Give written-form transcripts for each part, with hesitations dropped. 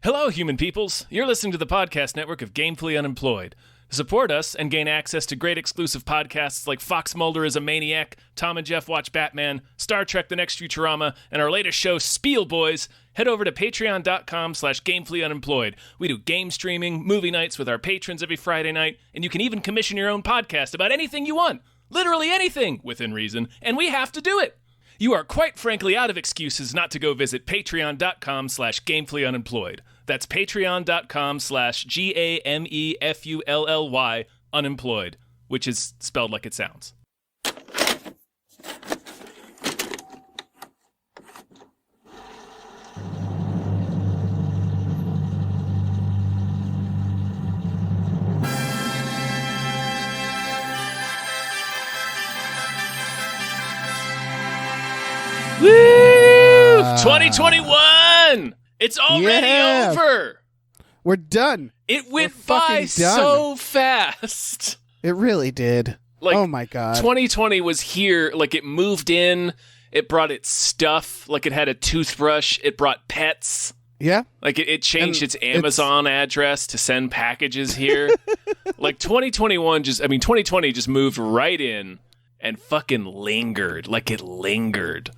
Hello, human peoples. You're listening to the podcast network of Gamefully Unemployed. To support us and gain access to great exclusive podcasts like Fox Mulder is a Maniac, Tom and Jeff Watch Batman, Star Trek The Next Futurama, and our latest show, Spiel Boys, head over to patreon.com/gamefullyunemployed. We do game streaming, movie nights with our patrons every Friday night, and you can even commission your own podcast about anything you want. Literally anything, within reason, and we have to do it. You are quite frankly out of excuses not to go visit patreon.com/gamefullyunemployed. That's patreon.com/GAMEFULLY unemployed, which is spelled like it sounds. Woo! 2021! It's already over! We're done. It went by so fast. It really did. Oh my God. 2020 was here. Like, it moved in. It brought its stuff. Like, it had a toothbrush. It brought pets. Yeah. Like, it changed its Amazon address to send packages here. Like, 2020 just moved right in and fucking lingered. Like, it lingered.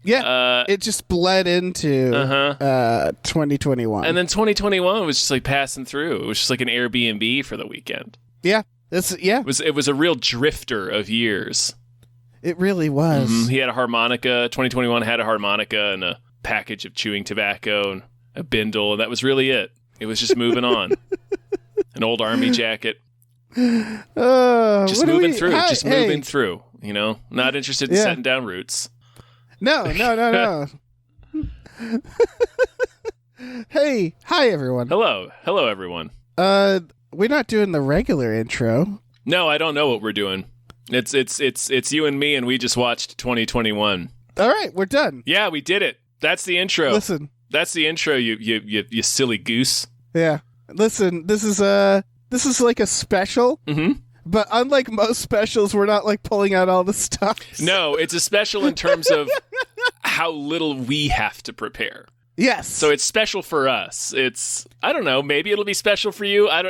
Yeah, it just bled into 2021. And then 2021 was just like passing through. It was just like an Airbnb for the weekend. Yeah. It was a real drifter of years. It really was. Mm-hmm. He had a harmonica. 2021 had a harmonica and a package of chewing tobacco and a bindle, and that was really it. It was just moving on. An old army jacket. Just moving through. Moving through, you know? Not interested in setting down roots. No. Hey, hi everyone. Hello everyone. We're not doing the regular intro. No, I don't know what we're doing. It's you and me, and we just watched 2021. All right, we're done. Yeah, we did it. That's the intro. Listen, that's the intro. You silly goose. Yeah. Listen, this is like a special. Mm-hmm. But unlike most specials, we're not like pulling out all the stops. No, it's a special in terms of how little we have to prepare. Yes. So it's special for us. I don't know, maybe it'll be special for you. I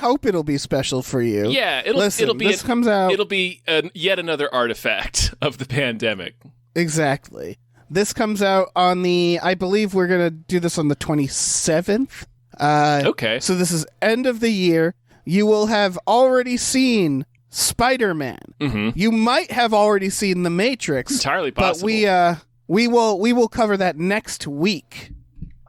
hope it'll be special for you. Yeah, comes out. It'll be yet another artifact of the pandemic. Exactly. This comes out on I believe we're going to do this on the 27th. Okay. So this is end of the year. You will have already seen Spider-Man. Mm-hmm. You might have already seen The Matrix. Entirely possible. But we will cover that next week.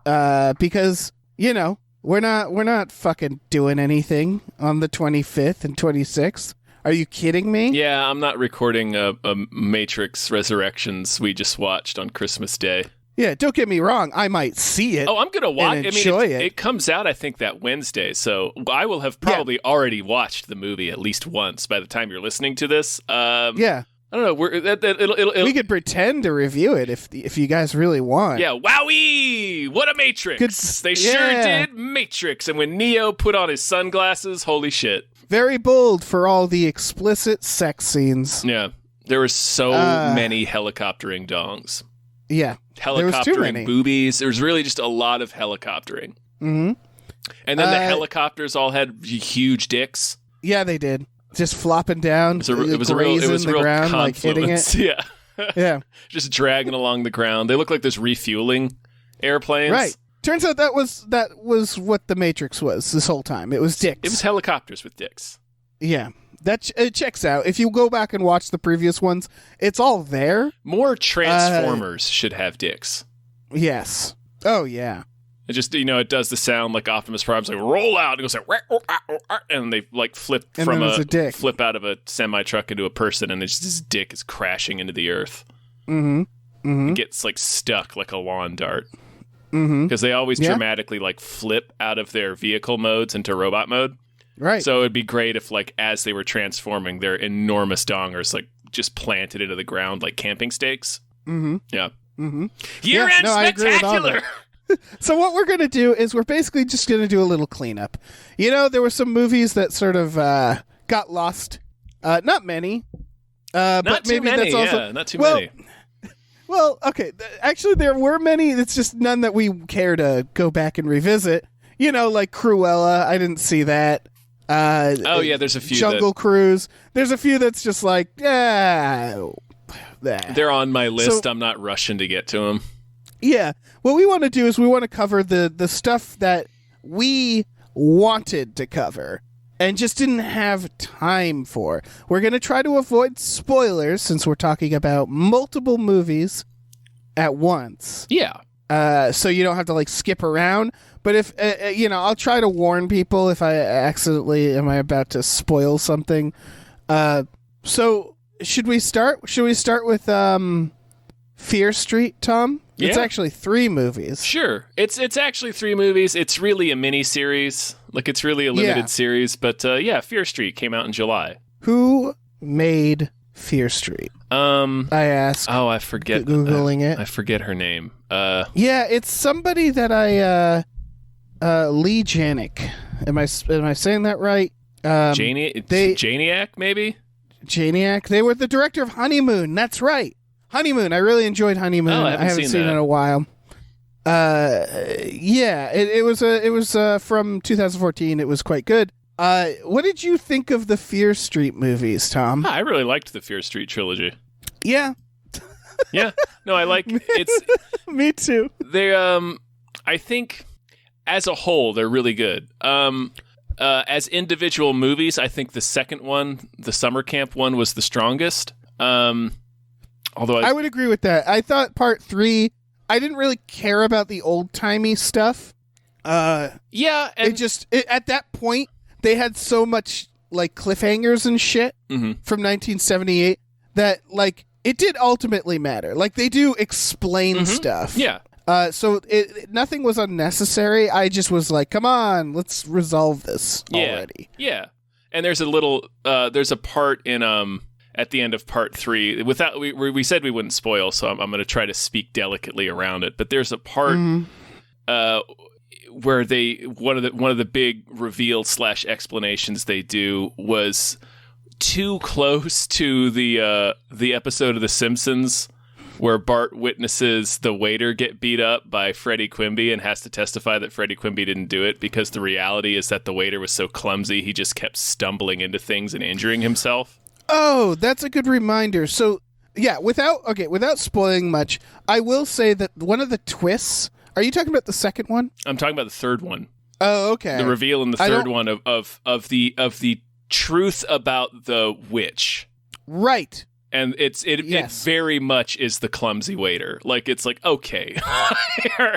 Because, you know, we're not fucking doing anything on the 25th and 26th. Are you kidding me? Yeah, I'm not recording a Matrix Resurrections we just watched on Christmas Day. Yeah, don't get me wrong. I might see it. Oh, I'm going to watch it. Enjoy it. It comes out, I think, that Wednesday. So I will have probably already watched the movie at least once by the time you're listening to this. Yeah. I don't know. We could pretend to review it if you guys really want. Yeah. Wowee! What a Matrix! They sure did Matrix. And when Neo put on his sunglasses, holy shit. Very bold for all the explicit sex scenes. Yeah. There were so many helicoptering dongs. Yeah. Helicoptering boobies. There was really just a lot of helicoptering. Mm-hmm. And then the helicopters all had huge dicks. Yeah, they did. Just flopping down. It was a real ground, confluence. like hitting it. Yeah. Yeah. Just dragging along the ground. They look like there's refueling airplanes. Right. Turns out that was what the Matrix was this whole time. It was dicks. It was helicopters with dicks. Yeah. It checks out. If you go back and watch the previous ones, it's all there. More Transformers should have dicks. Yes. Oh, yeah. It just, it does the sound like Optimus Prime's like, roll out. It goes like, and they like flip flip out of a semi-truck into a person, and his dick is crashing into the earth. Mm-hmm. Mm-hmm. It gets like stuck like a lawn dart. Mm-hmm. Because they always dramatically like flip out of their vehicle modes into robot mode. Right. So it'd be great if, like, as they were transforming, their enormous dongers, like, just planted into the ground like camping stakes. Mm-hmm. Yeah. Mm-hmm. Year-end spectacular! So what we're going to do is we're basically just going to do a little cleanup. You know, there were some movies that sort of got lost. Not many. Not but too maybe many, that's also not too many. Well, okay. Actually, there were many. It's just none that we care to go back and revisit. You know, like Cruella. I didn't see that. Oh yeah, there's a few. Jungle Cruise. There's a few that's just like, yeah. They're on my list. So, I'm not rushing to get to them. Yeah. What we want to do is we want to cover the stuff that we wanted to cover and just didn't have time for. We're going to try to avoid spoilers since we're talking about multiple movies at once. Yeah. So you don't have to like skip around. But if, I'll try to warn people if I accidentally am I about to spoil something. So should we start? Should we start with Fear Street, Tom? Yeah. It's actually 3 movies. Sure. It's actually 3 movies. It's really a mini-series. Like, it's really a limited series. But, Fear Street came out in July. Who made Fear Street? I asked. Oh, I forget. Googling it. I forget her name. Yeah, it's somebody that Lee Janik. Am I saying that right? Janiak, maybe? Janiak. They were the director of Honeymoon. That's right. Honeymoon. I really enjoyed Honeymoon. Oh, I haven't seen it in a while. It was from 2014. It was quite good. What did you think of the Fear Street movies, Tom? I really liked the Fear Street trilogy. Yeah. Yeah. No, I like it's. Me too. They I think as a whole they're really good. As individual movies, I think the second one, the summer camp one, was the strongest. Although I would agree with that. I thought part 3, I didn't really care about the old-timey stuff. Yeah. And at that point, they had so much, like, cliffhangers and shit from 1978 that, like, it did ultimately matter. Like, they do explain stuff. Yeah. So nothing was unnecessary. I just was like, come on, let's resolve this already. Yeah. And there's a part in, at the end of part 3, we said we wouldn't spoil, so I'm going to try to speak delicately around it. But there's a part where one of the big reveal / explanations they do was too close to the episode of The Simpsons where Bart witnesses the waiter get beat up by Freddie Quimby and has to testify that Freddie Quimby didn't do it because the reality is that the waiter was so clumsy he just kept stumbling into things and injuring himself. Oh, that's a good reminder. So, yeah, without spoiling much, I will say that one of the twists... Are you talking about the second one? I'm talking about the third one. Oh, okay. The reveal in the third one of the truth about the witch. Right. And it very much is the clumsy waiter. Like, it's like, okay.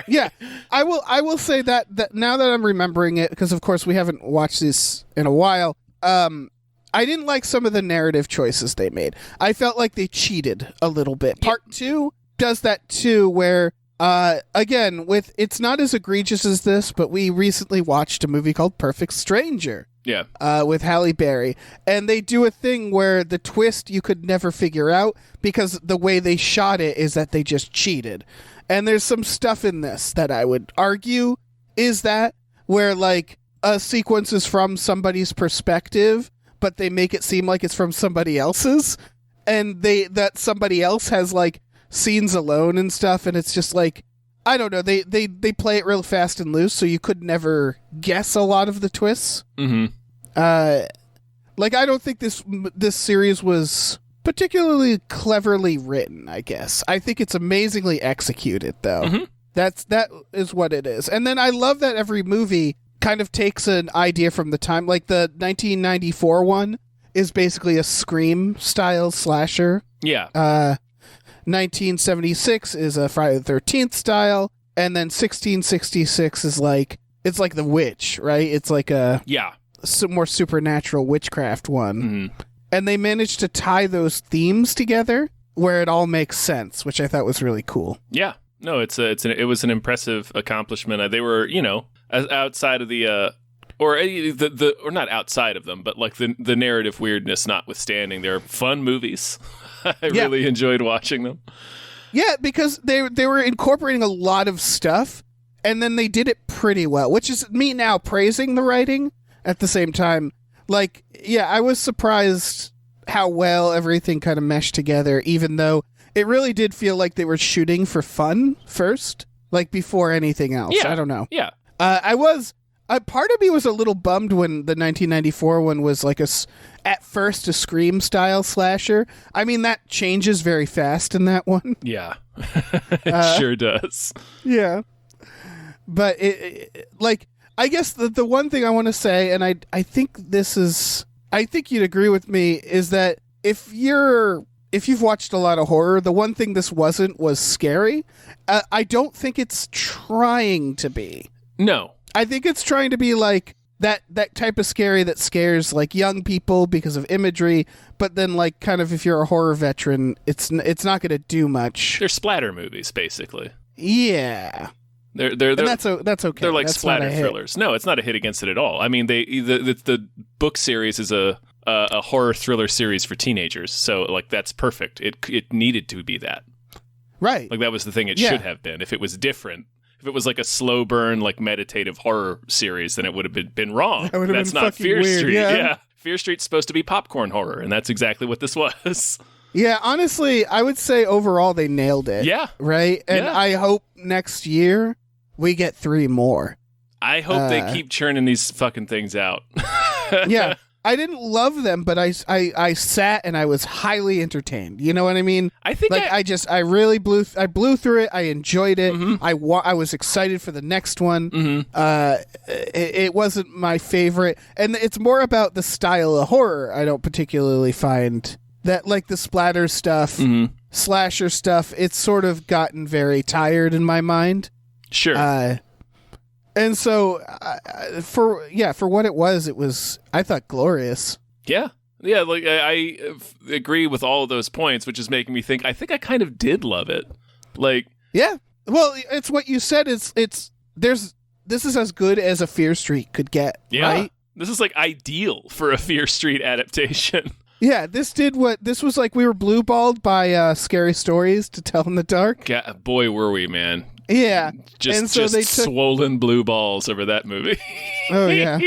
Yeah. I will say that now that I'm remembering it, because of course we haven't watched this in a while, I didn't like some of the narrative choices they made. I felt like they cheated a little bit. Part 2 does that too, where, again, it's not as egregious as this, but we recently watched a movie called Perfect Stranger. Yeah. With Halle Berry. And they do a thing where the twist you could never figure out because the way they shot it is that they just cheated. And there's some stuff in this that I would argue is that where, like, a sequence is from somebody's perspective, but they make it seem like it's from somebody else's, and that somebody else has, like, scenes alone and stuff, and it's just like, I don't know, they play it real fast and loose, so you could never guess a lot of the twists. Mm-hmm. Like, I don't think this series was particularly cleverly written, I guess. I think it's amazingly executed, though. Mm-hmm. That is what it is. And then I love that every movie kind of takes an idea from the time. Like, the 1994 one is basically a Scream-style slasher. Yeah. 1976 is a Friday the 13th style, and then 1666 is like, it's like The Witch, right? It's like a more supernatural witchcraft one. Mm-hmm. And they managed to tie those themes together where it all makes sense, which I thought was really cool. Yeah. No, it was an impressive accomplishment. They were, outside of the or not outside of them, but like the narrative weirdness notwithstanding, they're fun movies. I really enjoyed watching them. Yeah, because they were incorporating a lot of stuff, and then they did it pretty well, which is me now praising the writing at the same time. Like, yeah, I was surprised how well everything kind of meshed together, even though it really did feel like they were shooting for fun first, like before anything else. Yeah. I don't know. Yeah. Part of me was a little bummed when the 1994 one was like at first a Scream style slasher. I mean, that changes very fast in that one. Yeah. It sure does. Yeah. But I guess the one thing I want to say, and I think you'd agree with me, is that if you've watched a lot of horror, the one thing this wasn't was scary. I don't think it's trying to be. No. I think it's trying to be like that type of scary that scares like young people because of imagery, but then like kind of if you're a horror veteran, it's not going to do much. They're splatter movies, basically. Yeah. They're that's okay. They're like that's splatter thrillers. No, it's not a hit against it at all. I mean, the book series is a horror thriller series for teenagers, so like that's perfect. It needed to be that. Right. Like that was the thing it should have been. If it was different, if it was like a slow burn, like meditative horror series, then it would have been wrong. That's not Fear weird, Street. Yeah. Fear Street's supposed to be popcorn horror, and that's exactly what this was. Yeah, honestly, I would say overall they nailed it. Yeah. Right? And Yeah. I hope next year we get 3 more. I hope they keep churning these fucking things out. Yeah. I didn't love them, but I sat and I was highly entertained. You know what I mean? I think like I really blew through it. I enjoyed it. Mm-hmm. I was excited for the next one. Mm-hmm. It wasn't my favorite, and it's more about the style of horror. I don't particularly find that like the splatter stuff, Mm-hmm. slasher stuff. It's sort of gotten very tired in my mind. Sure. And so, for what it was, I thought, glorious. Yeah. Yeah, like I agree with all of those points, which is making me think, I think I kind of did love it. Like, yeah. Well, it's what you said. This is as good as a Fear Street could get. yeah. Right? This is like ideal for a Fear Street adaptation. Yeah, this was like we were blue-balled by Scary Stories to Tell in the Dark. Yeah, boy, were we, man. Yeah. Just swollen blue balls over that movie. Oh, yeah.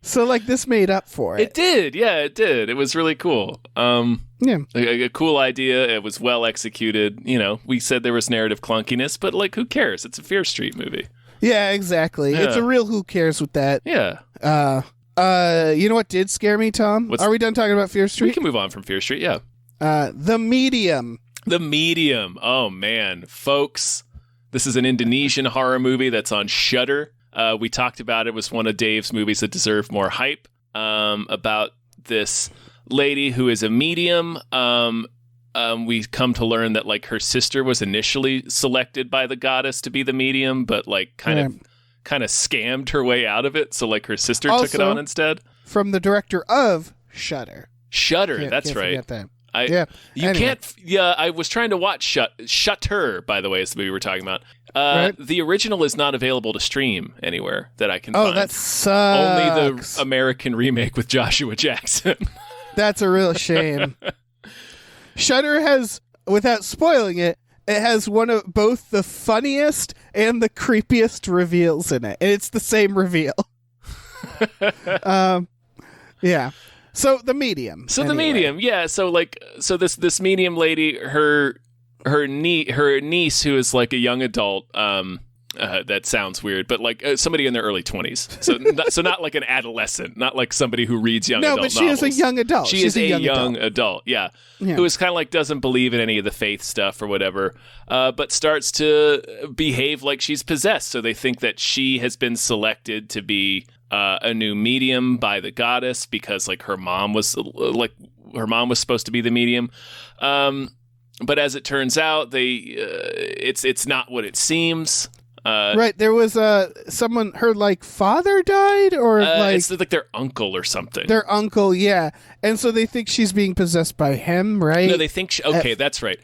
So, like, this made up for it. It did. Yeah, it did. It was really cool. Yeah. A cool idea. It was well executed. You know, we said there was narrative clunkiness, but, like, who cares? It's a Fear Street movie. Yeah, exactly. Yeah. It's a real who cares with that. Yeah. You know what did scare me, Tom? Are we done talking about Fear Street? We can move on from Fear Street, yeah. The Medium. The Medium. Oh, man. Folks, this is an Indonesian horror movie that's on Shudder. We talked about it. It was one of Dave's movies that deserved more hype, about this lady who is a medium. We come to learn that like her sister was initially selected by the goddess to be the medium, but like kind of scammed her way out of it. So like her sister took it on instead. From the director of Shudder. Shudder, that's can't right. Forget that. You can't. Yeah, I was trying to watch Shutter. By the way, is the movie we're talking about. Right. The original is not available to stream anywhere that I can find. Oh, that sucks. Only the American remake with Joshua Jackson. That's a real shame. Shudder has, without spoiling it, it has one of both the funniest and the creepiest reveals in it, and it's the same reveal. Yeah. So the medium. The medium, yeah. So this medium lady, her niece, who is like a young adult. That sounds weird, but like somebody in their early 20s. So not like an adolescent, not like somebody who reads young adult novels. No, but she is a young adult. She's a young adult, yeah. Who is kind of like doesn't believe in any of the faith stuff or whatever, but starts to behave like she's possessed. So they think that she has been selected to be a new medium by the goddess because like her mom was supposed to be the medium. But as it turns out, it's not what it seems. Right, there was someone, her like father died, or it's like their uncle or something. Their uncle, yeah, and so they think she's being possessed by him, right? No, they think that's right.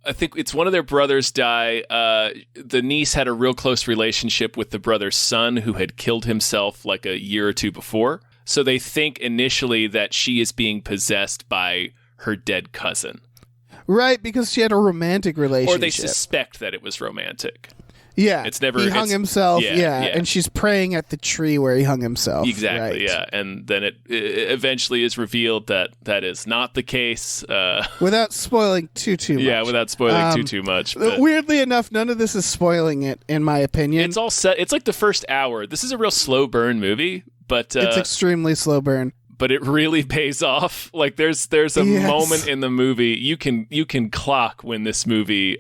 I think it's one of their brothers die. The niece had a real close relationship with the brother's son who had killed himself like a year or two before. So they think initially that she is being possessed by her dead cousin. Right, because she had a romantic relationship. Or they suspect that it was romantic. Yeah, It's never he hung himself. Yeah. And she's praying at the tree where he hung himself. Exactly. Right. Yeah, and then it eventually is revealed that that is not the case. Without spoiling too much. Yeah, without spoiling too much. But weirdly enough, none of this is spoiling it, in my opinion. it's all set. It's like the first hour. This is a real slow burn movie, but it's extremely slow burn. But it really pays off. Like there's a moment in the movie you can clock when this movie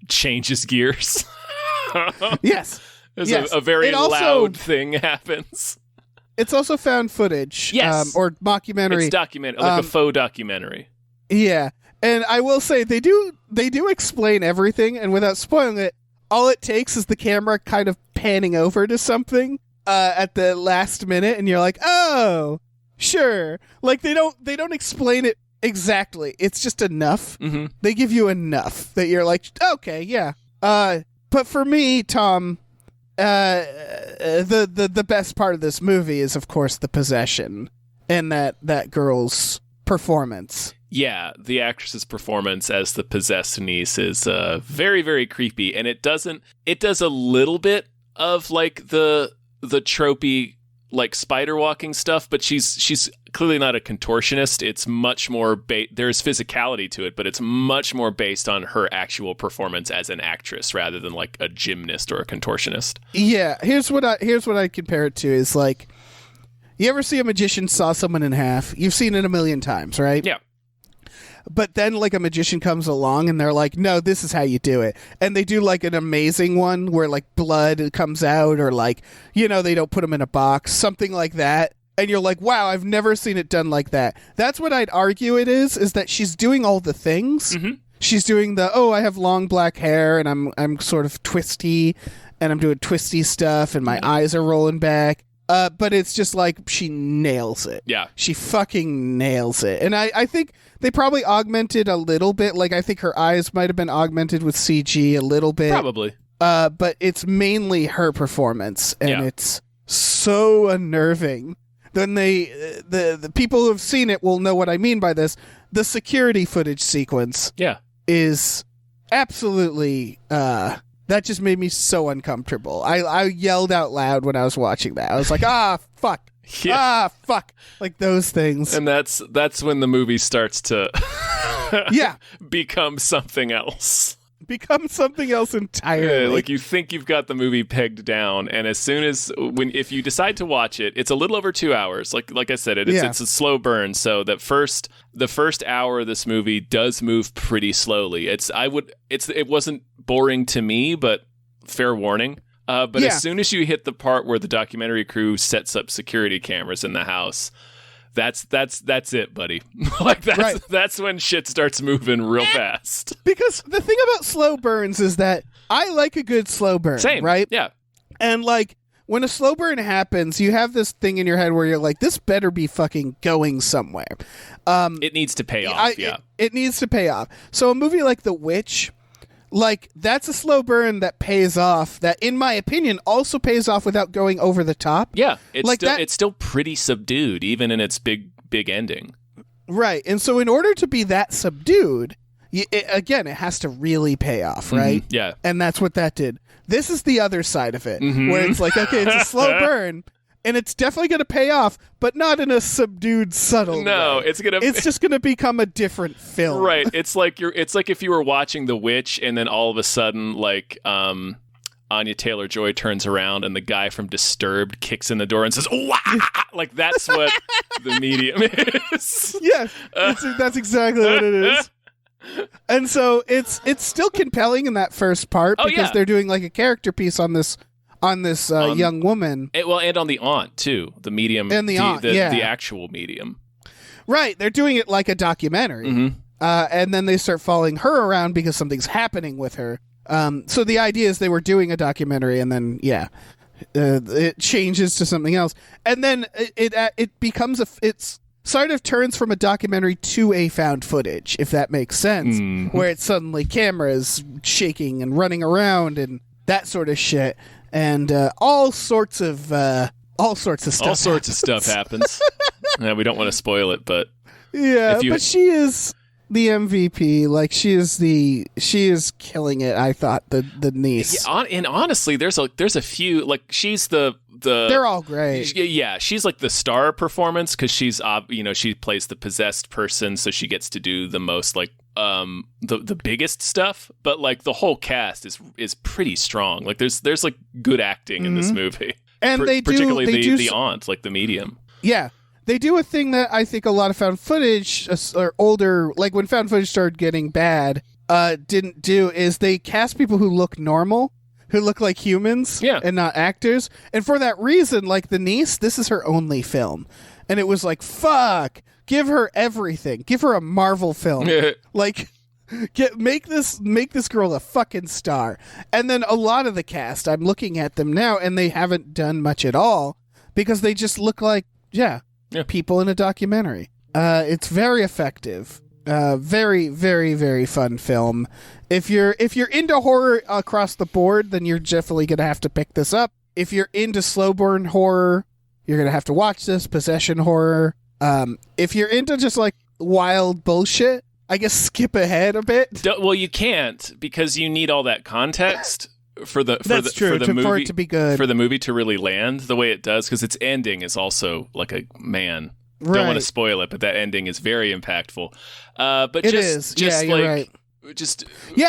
changes gears. Yes. There's a very loud thing happens. It's also found footage. Yes. Or mockumentary. It's documentary, like a faux documentary. Yeah. And I will say they do explain everything, and without spoiling it, all it takes is the camera kind of panning over to something at the last minute, and you're like, oh, sure. Like they don't explain it exactly. It's just enough. Mm-hmm. They give you enough that you're like, okay, yeah. But for me, Tom, the best part of this movie is, of course, the possession and that girl's performance. Yeah, the actress's performance as the possessed niece is very, very creepy, and it does a little bit of like the tropey like spider walking stuff, but she's clearly not a contortionist. It's much more there's physicality to it, but it's much more based on her actual performance as an actress rather than like a gymnast or a contortionist. Yeah, here's what I compare it to is like, you ever see a magician saw someone in half? You've seen it a million times, right? Yeah. But then like a magician comes along and they're like, no, this is how you do it. And they do like an amazing one where like blood comes out, or like, they don't put them in a box, something like that. And you're like, wow, I've never seen it done like that. That's what I'd argue it is that she's doing all the things. Mm-hmm. She's doing I have long black hair and I'm sort of twisty and I'm doing twisty stuff and my eyes are rolling back. But it's just like she nails it. Yeah. She fucking nails it. And I think they probably augmented a little bit. Like, I think her eyes might have been augmented with CG a little bit. Probably. But it's mainly her performance. And it's so unnerving. Then the people who have seen it will know what I mean by this. The security footage sequence is absolutely... that just made me so uncomfortable. I yelled out loud when I was watching that. I was like, fuck. Yeah. Fuck. Like those things. And that's when the movie starts to become something else. Become something else entirely. Like you think you've got the movie pegged down, and as soon as if you decide to watch it, it's a little over 2 hours. Like I said, it's a slow burn. So the first hour of this movie does move pretty slowly. It wasn't boring to me, but fair warning. But as soon as you hit the part where the documentary crew sets up security cameras in the house, that's it, buddy. Like that's when shit starts moving real fast. Because the thing about slow burns is that I like a good slow burn. Same, right? Yeah. And like when a slow burn happens, you have this thing in your head where you're like, this better be fucking going somewhere. It needs to pay off. It needs to pay off. So a movie like The Witch, like, that's a slow burn that pays off, that, in my opinion, also pays off without going over the top. Yeah, it's still pretty subdued, even in its big ending. Right, and so in order to be that subdued, it has to really pay off, right? Mm-hmm. Yeah. And that's what that did. This is the other side of it, where it's like, okay, it's a slow burn, and it's definitely going to pay off, but not in a subdued, subtle way. It's just going to become a different film. Right. It's like if you were watching The Witch, and then all of a sudden, like, Anya Taylor-Joy turns around, and the guy from Disturbed kicks in the door and says, "Wah!" Like, that's what the medium is. Yeah, that's exactly what it is. And so it's still compelling in that first part because they're doing like a character piece on this young woman. And on the aunt too, the medium and the aunt, the actual medium. Right, they're doing it like a documentary, and then they start following her around because something's happening with her. So the idea is they were doing a documentary, and then it changes to something else, and then it becomes it's sort of turns from a documentary to a found footage, if that makes sense, where it's suddenly cameras shaking and running around and that sort of shit. And all sorts of stuff. All sorts of stuff happens. We don't want to spoil it, but but she is the MVP. Like she is killing it. I thought the niece. Yeah, and honestly, there's a few, like she's the they're all great. Yeah, she's like the star performance because she's she plays the possessed person, so she gets to do the most like the biggest stuff. But like the whole cast is pretty strong. Like there's like good acting in this movie, and particularly the aunt, like the medium. Yeah. They do a thing that I think a lot of found footage or older, like when found footage started getting bad, didn't do, is they cast people who look normal, who look like humans and not actors. And for that reason, like the niece, this is her only film. And it was like, fuck, give her everything. Give her a Marvel film. Like, make this girl a fucking star. And then a lot of the cast, I'm looking at them now, and they haven't done much at all because they just look like, people in a documentary. It's very effective. Very, very, very fun film. If you're into horror across the board, then you're definitely gonna have to pick this up. If you're into slow burn horror, you're gonna have to watch this. Possession horror. If you're into just like wild bullshit, I guess skip ahead a bit. Well, you can't because you need all that context for the movie for it to be good, for the movie to really land the way it does, because its ending is also like a man. Right. Don't want to spoil it, but that ending is very impactful. But it is. Just you're right.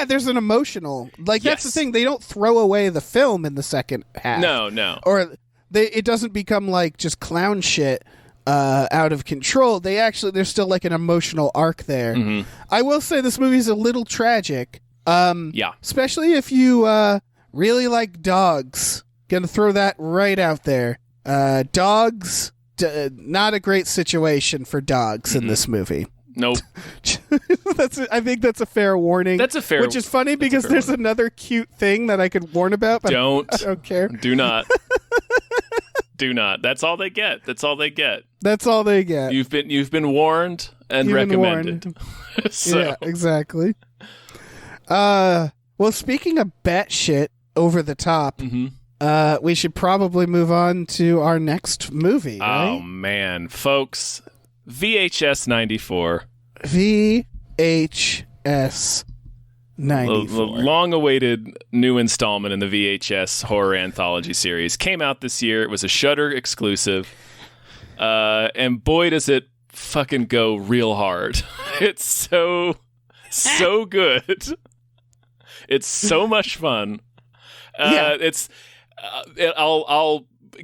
There's an emotional, like that's the thing. They don't throw away the film in the second half. No. Or it doesn't become like just clown shit out of control. There's still like an emotional arc there. Mm-hmm. I will say this movie's a little tragic. Especially if you really like dogs. Gonna throw that right out there. Dogs, not a great situation for dogs in this movie. Nope. I think that's a fair warning. That's a fair, which is funny because there's another cute thing that I could warn about. But I don't care. Do not. Do not. That's all they get. That's all they get. That's all they get. You've been warned and recommended. So. Yeah, exactly. Well, speaking of batshit over the top, we should probably move on to our next movie, right? Oh, man. Folks, VHS 94. VHS 94. The long-awaited new installment in the VHS horror anthology series came out this year. It was a Shudder exclusive. And boy, does it fucking go real hard. It's so good. It's so much fun. I'll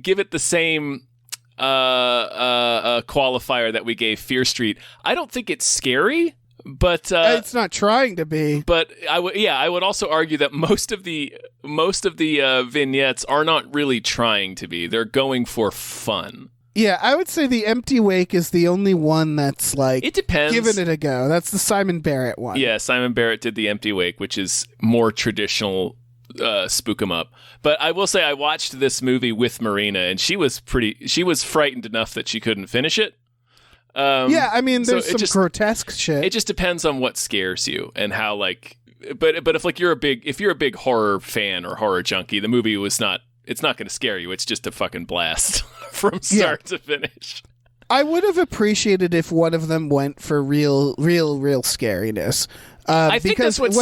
give it the same qualifier that we gave Fear Street. I don't think it's scary, but it's not trying to be. But I would also argue that most of the vignettes are not really trying to be. They're going for fun. Yeah, I would say The Empty Wake is the only one that's like... It depends. Giving it a go. That's the Simon Barrett one. Yeah, Simon Barrett did The Empty Wake, which is more traditional spook 'em up. But I will say I watched this movie with Marina, and she was frightened enough that she couldn't finish it. I mean, there's some grotesque shit. It just depends on what scares you and how, like... But if like you're a big horror fan or horror junkie, the movie was not... It's not going to scare you. It's just a fucking blast from start to finish. I would have appreciated if one of them went for real scariness. I think that's what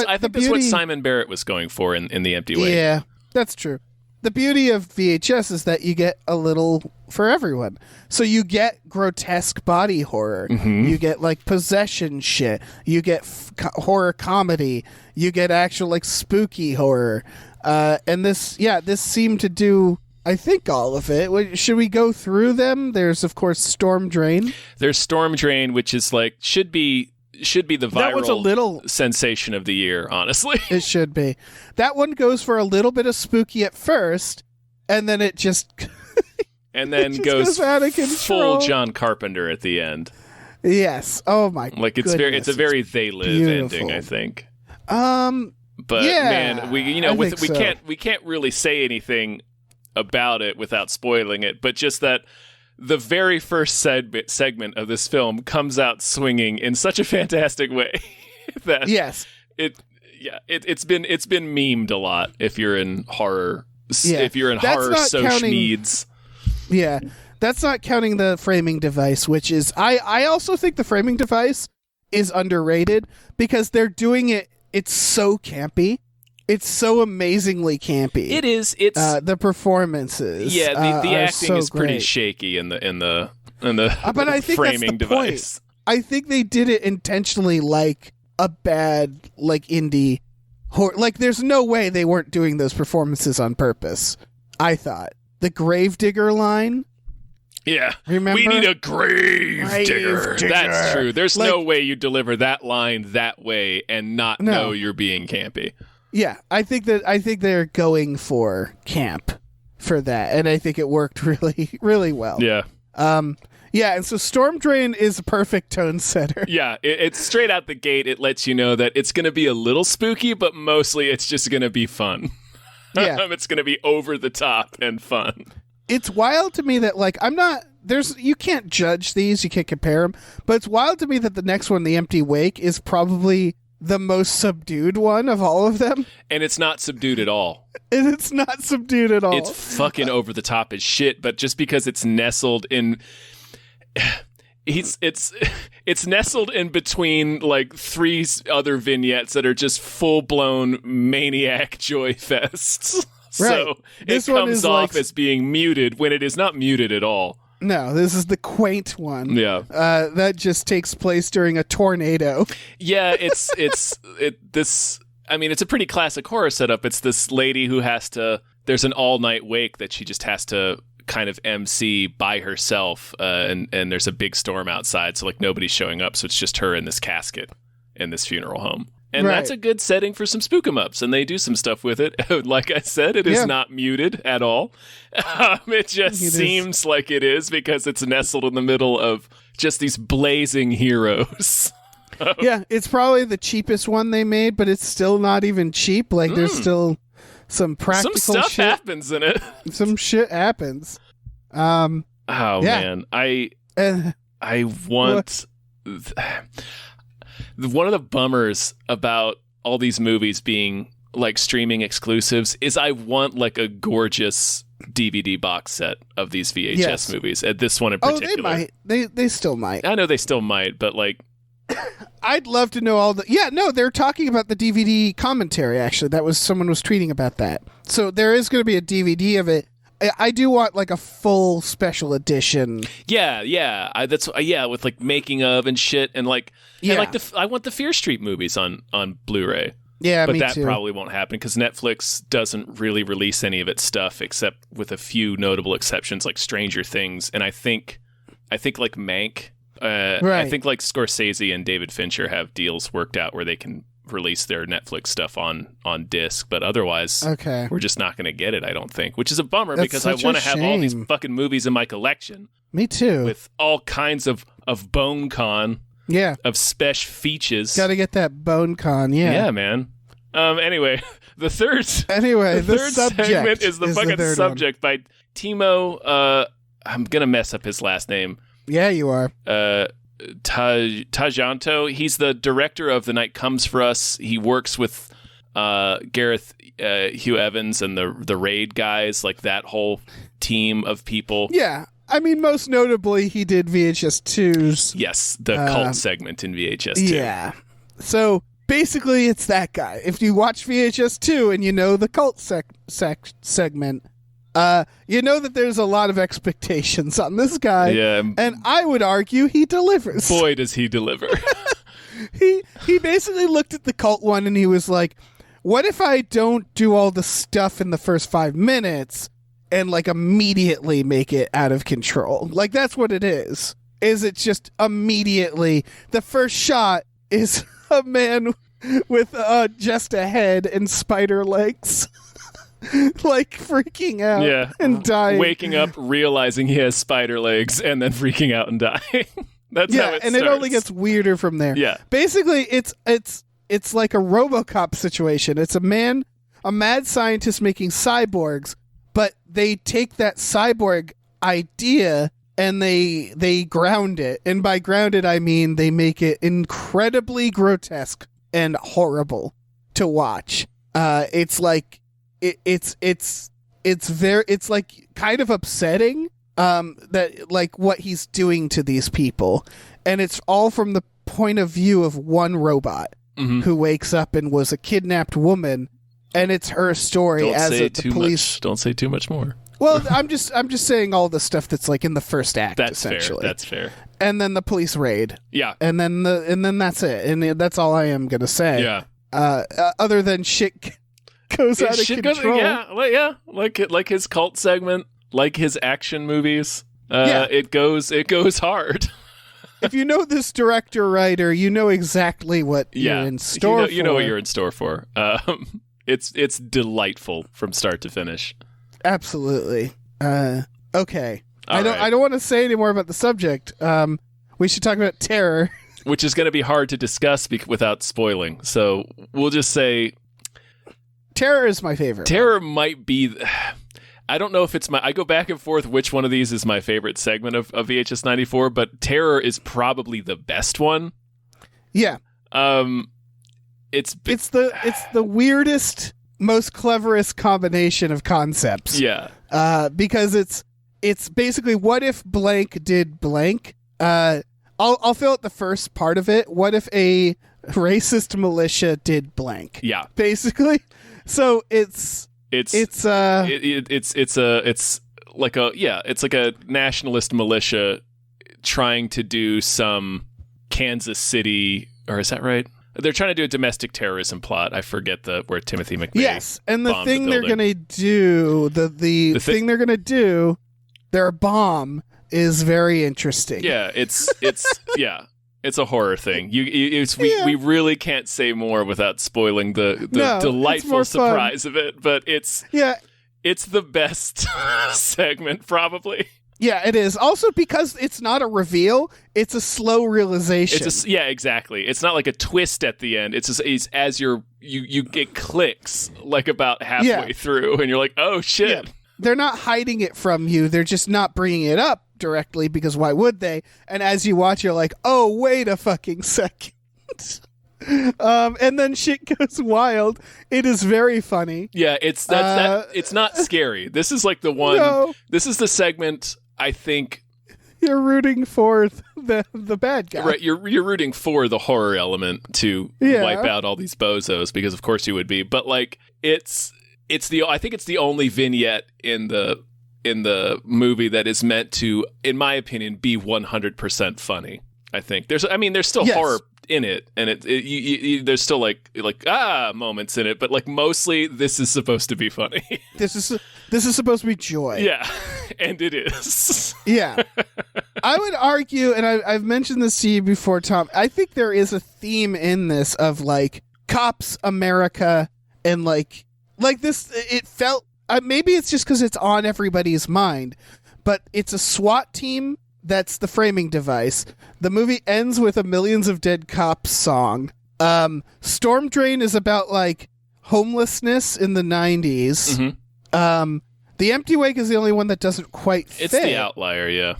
Simon Barrett was going for in The Empty Wake. Yeah, that's true. The beauty of VHS is that you get a little for everyone. So you get grotesque body horror. Mm-hmm. You get like possession shit. You get horror comedy. You get actual like spooky horror. And this seemed to do, I think, all of it. Should we go through them? There's, of course, Storm Drain. There's Storm Drain, which is like, should be the viral that was a little sensation of the year, honestly. It should be. That one goes for a little bit of spooky at first, and then it just... and then goes out of control. Full John Carpenter at the end. Yes. Oh, my God. Like, it's a very They Live beautiful ending, I think. But man, we can't really say anything about it without spoiling it. But just that the very first segment of this film comes out swinging in such a fantastic way that it's been memed a lot. If you're in horror, horror social needs. Yeah, that's not counting the framing device, which is I also think the framing device is underrated because they're doing it. It's so campy. It's so amazingly campy. It is. It's the performances. Yeah, the acting so is pretty great. shaky in the But I think framing that's the device. point. I think they did it intentionally, like a bad indie horror. Like, there's no way they weren't doing those performances on purpose. I thought the Gravedigger line. Yeah, remember? We need a grave digger. That's true. There's no way you deliver that line that way and not know you're being campy. Yeah, I think they're going for camp for that, and I think it worked really, really well. Yeah. Yeah, and so Storm Drain is a perfect tone setter. Yeah, it's straight out the gate. It lets you know that it's going to be a little spooky, but mostly it's just going to be fun. Yeah. It's going to be over the top and fun. It's wild to me that, like, you can't judge these, you can't compare them, but it's wild to me that the next one, The Empty Wake, is probably the most subdued one of all of them. And it's not subdued at all. And it's not subdued at all. It's fucking over the top as shit, but just because it's nestled in... It's nestled in between like 3 other vignettes that are just full-blown maniac joy fests. Right. So this it comes off as being muted when it is not muted at all. No, this is the quaint one. Yeah. That just takes place during a tornado. Yeah, it's a pretty classic horror setup. It's this lady who there's an all-night wake that she just has to kind of MC by herself, and there's a big storm outside, so like nobody's showing up, so it's just her in this casket in this funeral home. And that's a good setting for some spook 'em ups, and they do some stuff with it. Like I said, it is not muted at all. It just seems like it is because it's nestled in the middle of just these blazing heroes. Yeah, it's probably the cheapest one they made, but it's still not even cheap. Like, there's still some practical some stuff shit happens in it. Some shit happens. Man, I want... One of the bummers about all these movies being like streaming exclusives is I want like a gorgeous DVD box set of these VHS movies. And this one in particular. Oh, they might. They still might. I know they still might, but like... I'd love to know all the... Yeah, no, they're talking about the DVD commentary, actually. Someone was tweeting about that. So there is going to be a DVD of it. I do want like a full special edition. Yeah. With like making of and shit, and like, I want the Fear Street movies on Blu-ray. Yeah, but me that too. probably won't happen because Netflix doesn't really release any of its stuff except with a few notable exceptions, like Stranger Things, and I think like Mank. I think like Scorsese and David Fincher have deals worked out where they can release their Netflix stuff on disc, but otherwise we're just not going to get it, I don't think, which is a bummer because I want to have all these fucking movies in my collection. Me too. With all kinds of bone con, of special features. Got to get that bone con, yeah, man. Anyway, the third subject segment is the fucking subject by Timo. I'm gonna mess up his last name. Yeah, you are. Tajanto. He's the director of The Night Comes for Us. He works with Gareth Hugh Evans and the Raid guys, like that whole team of people. Yeah. I mean, most notably, he did VHS 2's. Yes, the cult segment in VHS 2. Yeah. So basically, it's that guy. If you watch VHS 2 and you know the cult segment, you know that there's a lot of expectations on this guy. Yeah. And I would argue he delivers. Boy, does he deliver. He basically looked at the cult one and he was like, what if I don't do all the stuff in the first 5 minutes and like immediately make it out of control? Like, that's what it is. It's just immediately the first shot is a man with just a head and spider legs. Like freaking out and dying. Waking up, realizing he has spider legs, and then freaking out and dying. That's how it starts. It only gets weirder from there. Yeah. Basically, it's like a RoboCop situation. It's a mad scientist making cyborgs, but they take that cyborg idea and they ground it. And by grounded, I mean they make it incredibly grotesque and horrible to watch. It's like it's like kind of upsetting that like what he's doing to these people, and it's all from the point of view of one robot who wakes up and was a kidnapped woman, and it's her story the police. Don't say too much more. Well, I'm just saying all the stuff that's like in the first act. That's essentially. fair. That's fair. And then the police raid. Yeah. And then that's it. And that's all I am gonna say. Yeah. Other than shit goes out of control. Like his cult segment, like his action movies. It goes hard. If you know this director writer, you know exactly what you're in store for. You know what you're in store for. It's delightful from start to finish. Absolutely. Okay. I Right. don't want to say any more about the subject. We should talk about Terror, which is going to be hard to discuss without spoiling. So we'll just say Terror is my favorite. Terror might be. I don't know if it's I go back and forth which one of these is my favorite segment of VHS 94, but Terror is probably the best one. Yeah. It's the weirdest, most cleverest combination of concepts. Yeah. Because it's basically, what if blank did blank? I'll fill out the first part of it. What if a racist militia did blank? Yeah. Basically. So it's like a nationalist militia trying to do some Kansas City, or is that right? They're trying to do a domestic terrorism plot. I forget where Timothy McVeigh. Yes, and the thing they're going to do, the thing they're going to do, their bomb is very interesting. Yeah, it's it's a horror thing. We really can't say more without spoiling the delightful surprise of it. But it's the best segment probably. Yeah, it is. Also because it's not a reveal, it's a slow realization. Exactly. It's not like a twist at the end. It's just as you it clicks like about halfway through, and you're like, oh shit. Yeah. They're not hiding it from you. They're just not bringing it up directly, because why would they? And as you watch, you're like, oh, wait a fucking second. And then shit goes wild. It is very funny. Yeah, it's not scary. This is like the one. No. This is the segment. I think you're rooting for the bad guy. Right, you're rooting for the horror element to wipe out all these bozos, because of course you would be. But like I think it's the only vignette in the movie that is meant to, in my opinion, be 100% funny. I think there's still horror in it, and there's still like moments in it, but like mostly this is supposed to be funny. This is supposed to be joy. Yeah, and it is. Yeah, I would argue, and I've mentioned this to you before, Tom. I think there is a theme in this of like cops, America, and like this. It felt maybe it's just because it's on everybody's mind, but it's a SWAT team. That's the framing device. The movie ends with a Millions of Dead Cops song. Storm Drain is about like homelessness in the 90s. Mm-hmm. The Empty Wake is the only one that doesn't quite fit. It's the outlier, yeah.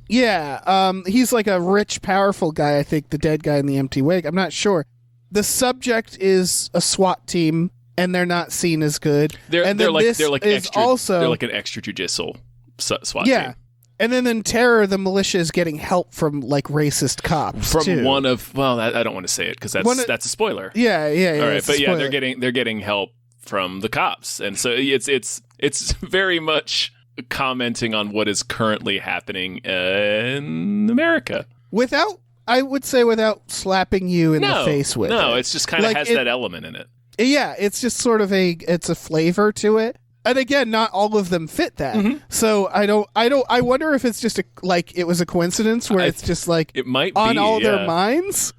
Yeah, he's like a rich, powerful guy, I think, the dead guy in the Empty Wake. I'm not sure. The subject is a SWAT team, and they're not seen as good. They're like an extrajudicial SWAT team. And then in Terror, the militia is getting help from like racist cops from one of. Well, I don't want to say it because that's a spoiler. Yeah. All right, but yeah, they're getting help from the cops, and so it's very much commenting on what is currently happening in America. Without slapping you in the face with it. No, it's just kind of has that element in it. Yeah, it's just sort of it's a flavor to it. And again, not all of them fit that. Mm-hmm. So I wonder if it's just it was a coincidence where it's just like it might on be, all their minds.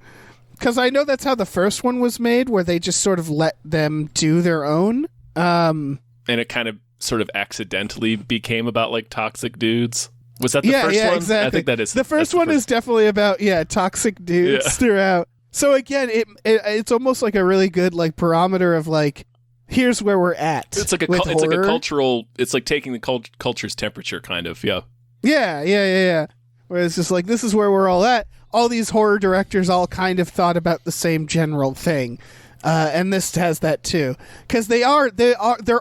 Because I know that's how the first one was made, where they just sort of let them do their own. And it kind of sort of accidentally became about like toxic dudes. Was that the first one? Yeah, exactly. I think that is. The first one is definitely about toxic dudes throughout. So again, it's almost like a really good like barometer of like, here's where we're at. It's like a cultural. It's like taking the culture's temperature, kind of. Yeah. Yeah. Where it's just like, this is where we're all at. All these horror directors all kind of thought about the same general thing, and this has that too. Because they're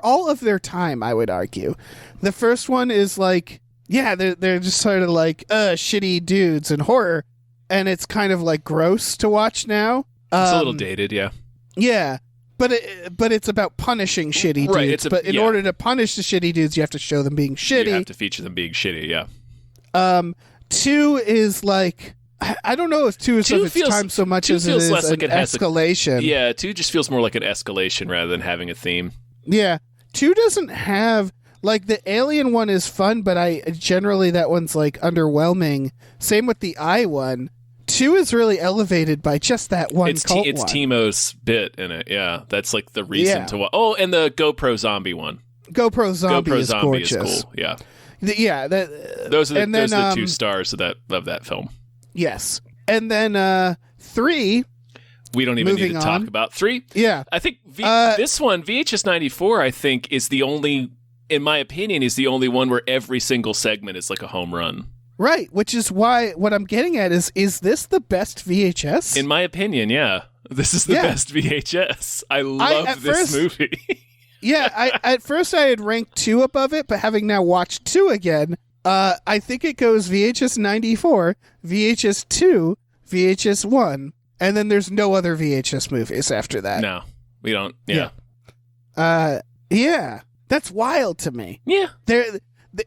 all of their time. I would argue. The first one is like, they're just sort of like shitty dudes in horror, and it's kind of like gross to watch now. It's a little dated, yeah. Yeah, but it's about punishing shitty dudes. Right, but in order to punish the shitty dudes, you have to show them being shitty. You have to feature them being shitty, yeah. 2 is like, I don't know if 2 is of its time so much as it is less an like it has escalation. Yeah, 2 just feels more like an escalation rather than having a theme. Yeah, 2 doesn't have, like, the alien one is fun, but generally that one's like underwhelming. Same with the I one. 2 is really elevated by just that one cult It's one. Teemo's bit in it, yeah. That's like the reason to watch. Oh, and the GoPro Zombie one. GoPro Zombie is gorgeous. Is cool, yeah. Yeah, those are the 2 stars of that film. Yes. And then 3... We don't even need to talk about 3. Yeah. I think this one, VHS 94, I think, is the only, in my opinion, is the only one where every single segment is like a home run. Right, which is why what I'm getting at is this the best VHS? In my opinion, yeah. This is the best VHS. I love this movie. Yeah, at first I had ranked 2 above it, but having now watched 2 again, I think it goes VHS 94, VHS 2, VHS 1, and then there's no other VHS movies after that. No, we don't. Yeah. Yeah. That's wild to me. Yeah.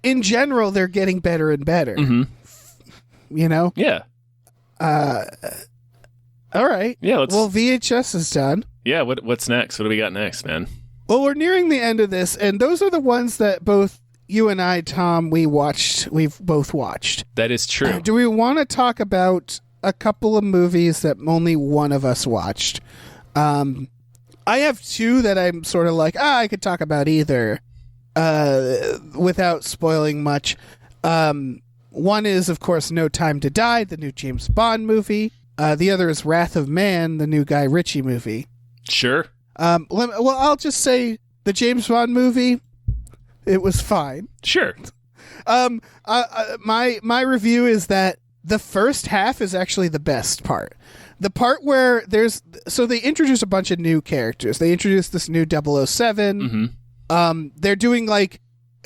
In general, they're getting better and better. Mm-hmm. You know? Yeah. All right. Yeah. Well, VHS is done. Yeah. What's next? What do we got next, man? Well, we're nearing the end of this, and those are the ones that both you and I, Tom, we've both watched. That is true. Do we want to talk about a couple of movies that only one of us watched? I have 2 that I'm sort of like, I could talk about either without spoiling much. One is, of course, No Time to Die, the new James Bond movie. The other is Wrath of Man, the new Guy Ritchie movie. Sure. I'll just say the James Bond movie, it was fine. Sure. My review is that the first half is actually the best part. The part where they introduce a bunch of new characters. They introduce this new 007. Mm-hmm. They're doing like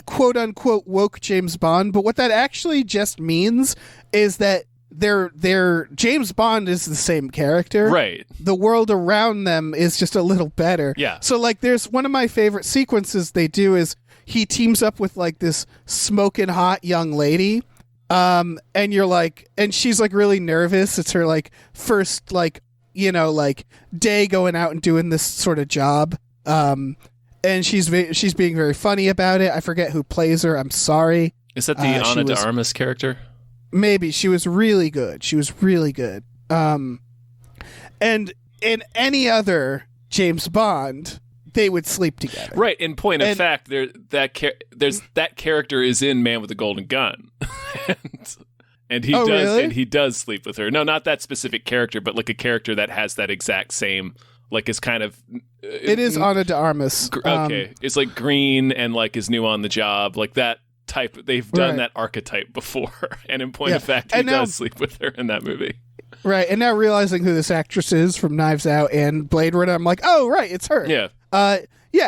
quote unquote woke James Bond, but what that actually just means is that their James Bond is the same character. Right. The world around them is just a little better. Yeah. So like there's one of my favorite sequences they do is he teams up with like this smoking hot young lady. And you're like, and she's like really nervous. It's her like first like, like day going out and doing this sort of job. And she's being very funny about it. I forget who plays her. I'm sorry. Is that the Ana de Armas character? Maybe. She was really good. And in any other James Bond, they would sleep together. Right. In point of fact, there's that character is in Man with a Golden Gun, and he does really? And he does sleep with her. No, not that specific character, but like a character that has that exact same like is kind of. It is Ana de Armas. Okay, it's like green and like is new on the job, like that type. They've done that archetype before, and in point of fact, he does sleep with her in that movie. Right, and now realizing who this actress is from Knives Out and Blade Runner, I'm like, oh, right, it's her. Yeah.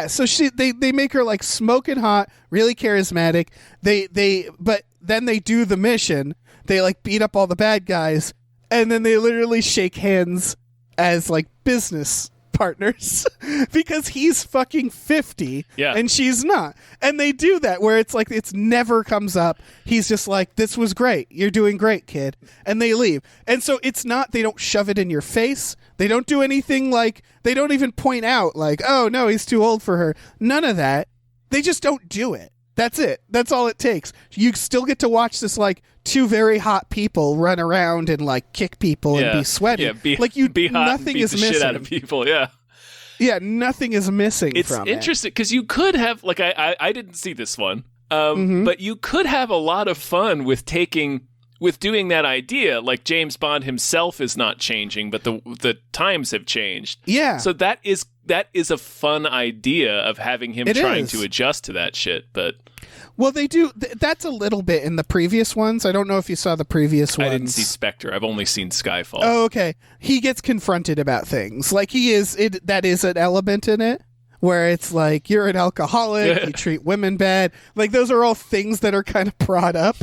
So they make her like smoking hot, really charismatic. But then they do the mission. They like beat up all the bad guys, and then they literally shake hands as like business partners because he's fucking 50 and she's not. And they do that where it's like it's never comes up. He's just like, this was great. You're doing great, kid. And they leave. And so it's not, they don't shove it in your face. They don't do anything like, they don't even point out like, oh no, he's too old for her. None of that. They just don't do it. That's it. That's all it takes. You still get to watch this like 2 very hot people run around and like kick people and be sweaty. Yeah, like you, be hot nothing and beat is the missing. Shit out of people. Yeah. Yeah, nothing is missing from it. It's interesting because you could have like I didn't see this one, but you could have a lot of fun with doing that idea. Like James Bond himself is not changing, but the times have changed. Yeah. So that is a fun idea of having him trying to adjust to that shit. But well, they do. That's a little bit in the previous ones. I don't know if you saw the previous ones. I didn't see Spectre. I've only seen Skyfall. Oh, okay. He gets confronted about things. Like that is an element in it where it's like, you're an alcoholic, you treat women bad. Like those are all things that are kind of brought up.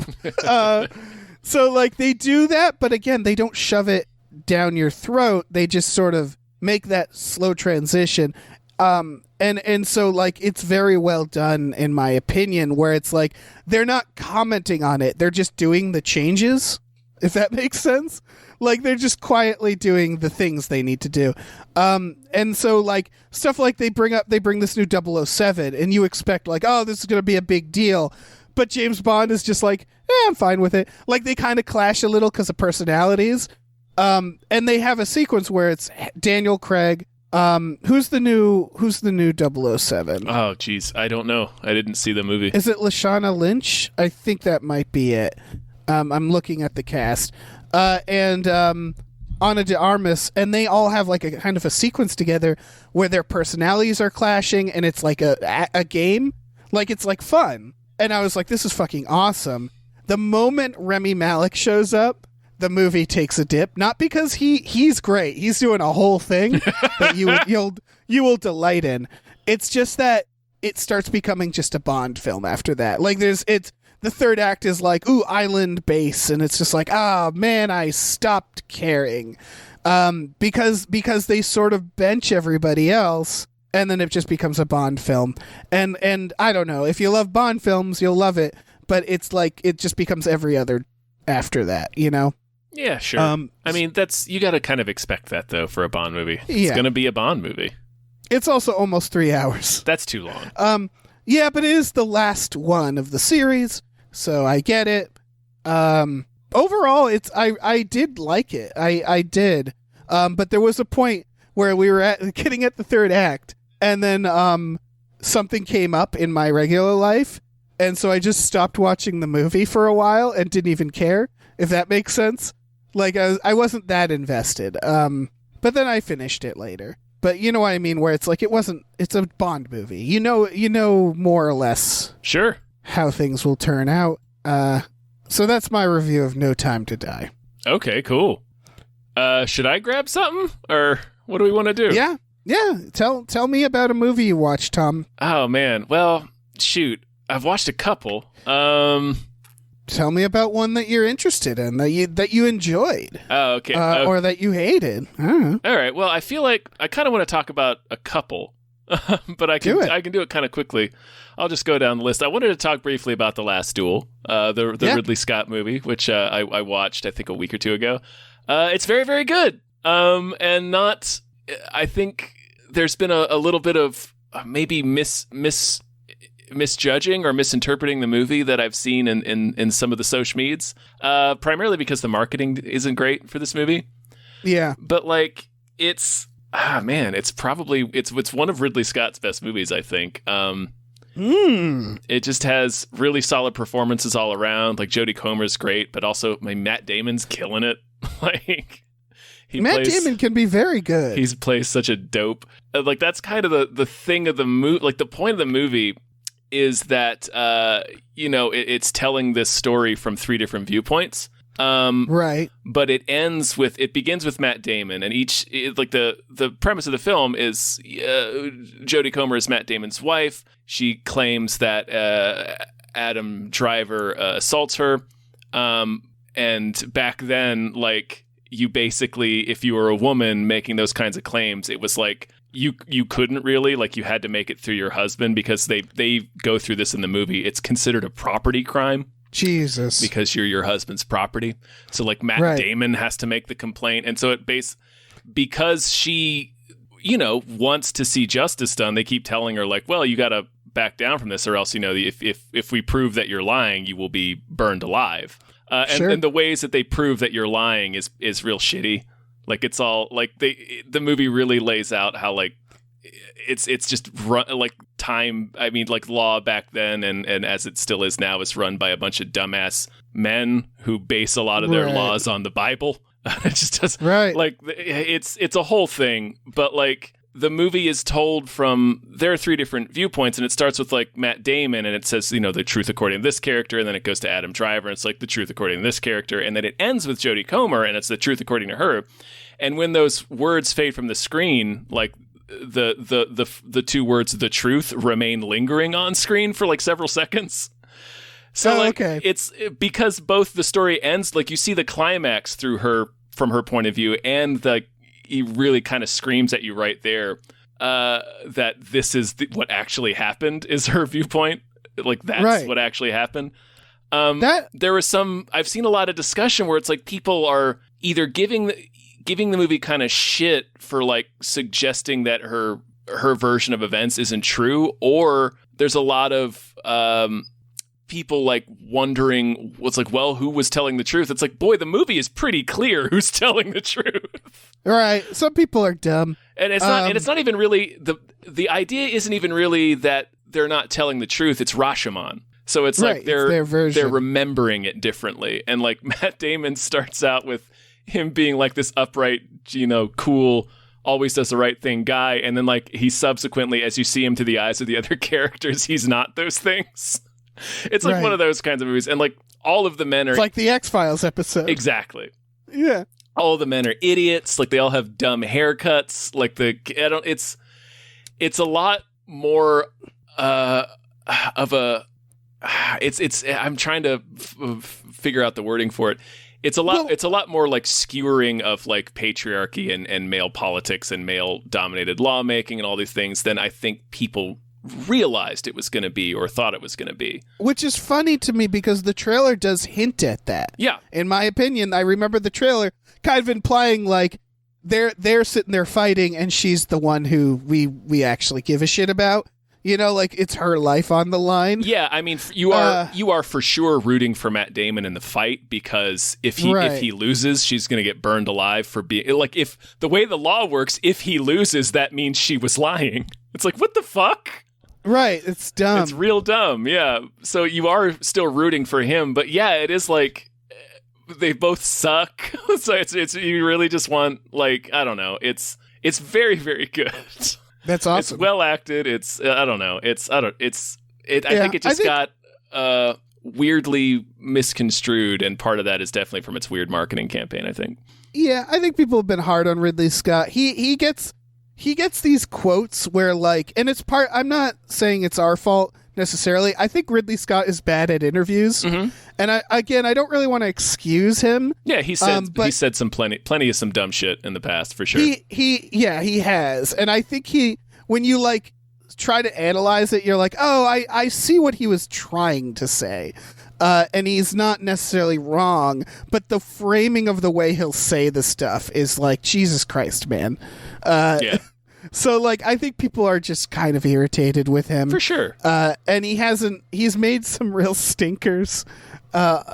So, like, they do that, but again, they don't shove it down your throat. They just sort of make that slow transition. And so, like, it's very well done, in my opinion, where it's like, they're not commenting on it. They're just doing the changes, if that makes sense. Like, they're just quietly doing the things they need to do. And so, like, stuff like they bring this new 007, and you expect, like, oh, this is going to be a big deal. But James Bond is just like, I'm fine with it. Like, they kind of clash a little because of personalities. And they have a sequence where it's Daniel Craig. Who's the new 007? Oh, geez. I don't know. I didn't see the movie. Is it Lashana Lynch? I think that might be it. I'm looking at the cast. And Ana de Armas, and they all have like a kind of a sequence together where their personalities are clashing, and it's like a game. Like, it's like fun. And I was like, this is fucking awesome. The moment Rami Malek shows up, the movie takes a dip. Not because he's great. He's doing a whole thing that you will delight in. It's just that it starts becoming just a Bond film after that. Like, the third act is like, ooh, island base, and it's just like, man, I stopped caring. Because they sort of bench everybody else, and then it just becomes a Bond film. And I don't know, if you love Bond films, you'll love it, but it's like, it just becomes every other after that, you know? Yeah, sure. I mean, you got to kind of expect that, though, for a Bond movie. It's going to be a Bond movie. It's also almost 3 hours. That's too long. Yeah, but it is the last one of the series, so I get it. Overall, I did like it. I did. But there was a point where we were getting at the third act, and then something came up in my regular life, and so I just stopped watching the movie for a while and didn't even care, if that makes sense. Like, I wasn't that invested. But then I finished it later. But you know what I mean, where it's like, it's a Bond movie. You know more or less sure how things will turn out. So that's my review of No Time to Die. Okay, cool. Should I grab something, or what do we want to do? Yeah. Tell me about a movie you watched, Tom. Oh man, well, shoot, I've watched a couple. Tell me about one that you're interested in, that you enjoyed. Oh, okay. Or that you hated. I don't know. All right. Well, I feel like I kind of want to talk about a couple, but I can do it kind of quickly. I'll just go down the list. I wanted to talk briefly about The Last Duel, the Ridley Scott movie, which I watched, I think, a week or two ago. It's very, very good. And not, I think there's been a little bit of maybe misjudging or misinterpreting the movie that I've seen in some of the social medias, primarily because the marketing isn't great for this movie. Yeah. But like, it's probably it's one of Ridley Scott's best movies, I think. It just has really solid performances all around. Like, Jodie Comer's great, but also Matt Damon's killing it. Like, Matt Damon can be very good. He plays such a dope. Like, that's kind of the thing of the movie. Like, the point of the movie is that it's telling this story from 3 different viewpoints. Right. But it begins with Matt Damon, and the premise of the film is Jodie Comer is Matt Damon's wife. She claims that Adam Driver assaults her. And back then, like, you basically, if you were a woman making those kinds of claims, it was like, you couldn't really, like, you had to make it through your husband, because they go through this in the movie. It's considered a property crime. Jesus. Because you're your husband's property. So, like, Matt Damon has to make the complaint. And so because she, wants to see justice done, they keep telling her, like, well, you got to back down from this, or else, if we prove that you're lying, you will be burned alive. And the ways that they prove that you're lying is real shitty. Like, it's all like the movie really lays out how, like, it's just run, like, time. I mean, like, law back then and as it still is now is run by a bunch of dumbass men who base a lot of their laws on the Bible. It just does like, it's a whole thing. But, like, the movie is told from, there are 3 different viewpoints, and it starts with, like, Matt Damon, and it says, the truth according to this character, and then it goes to Adam Driver, and it's like the truth according to this character, and then it ends with Jodie Comer, and it's the truth according to her. And when those words fade from the screen, like, the 2 words, the truth, remain lingering on screen for, like, several seconds. So okay. it's because both the story ends, like you see the climax from her point of view, and he really kind of screams at you right there that this is what actually happened is her viewpoint. Like that's what actually happened. There was I've seen a lot of discussion where it's like people are either giving the movie kind of shit for like suggesting that her version of events isn't true, or there's a lot of people like wondering what's like, well, who was telling the truth? It's like, boy, the movie is pretty clear who's telling the truth. Right. Some people are dumb. And it's not even really the idea isn't even really that they're not telling the truth. It's Rashomon. So it's like they're remembering it differently. And like Matt Damon starts out with him being like this upright, cool, always does the right thing guy. And then like he subsequently, as you see him to the eyes of the other characters, he's not those things. It's like one of those kinds of movies. And like all of the men are it's like the X-Files episode. Exactly. Yeah. All of the men are idiots. Like they all have dumb haircuts. Like it's a lot more of a. I'm trying to figure out the wording for it. It's a lot more like skewering of like patriarchy and male politics and male dominated lawmaking and all these things than I think people realized it was going to be or thought it was going to be. Which is funny to me because the trailer does hint at that. Yeah. In my opinion, I remember the trailer kind of implying like they're sitting there fighting and she's the one who we actually give a shit about. Like it's her life on the line. Yeah, I mean, you are for sure rooting for Matt Damon in the fight because if he loses, she's going to get burned alive for being like if the way the law works, if he loses, that means she was lying. It's like what the fuck? Right, it's dumb. It's real dumb. Yeah, so you are still rooting for him, but yeah, it is like they both suck. So it's you really just want like I don't know. It's very very good. That's awesome. It's well acted. It's I don't know. I think it just got weirdly misconstrued, and part of that is definitely from its weird marketing campaign, I think. Yeah, I think people have been hard on Ridley Scott. He gets these quotes where like, and it's part. I'm not saying it's our fault necessarily. I think Ridley Scott is bad at interviews, and I don't really want to excuse him. Yeah, he said some plenty of some dumb shit in the past for sure. He has, and I think when you like try to analyze it, you're like, oh, I see what he was trying to say. And he's not necessarily wrong, but the framing of the way he'll say the stuff is like, Jesus Christ, man. Yeah. So, like, I think people are just kind of irritated with him. For sure. And he's made some real stinkers. I'm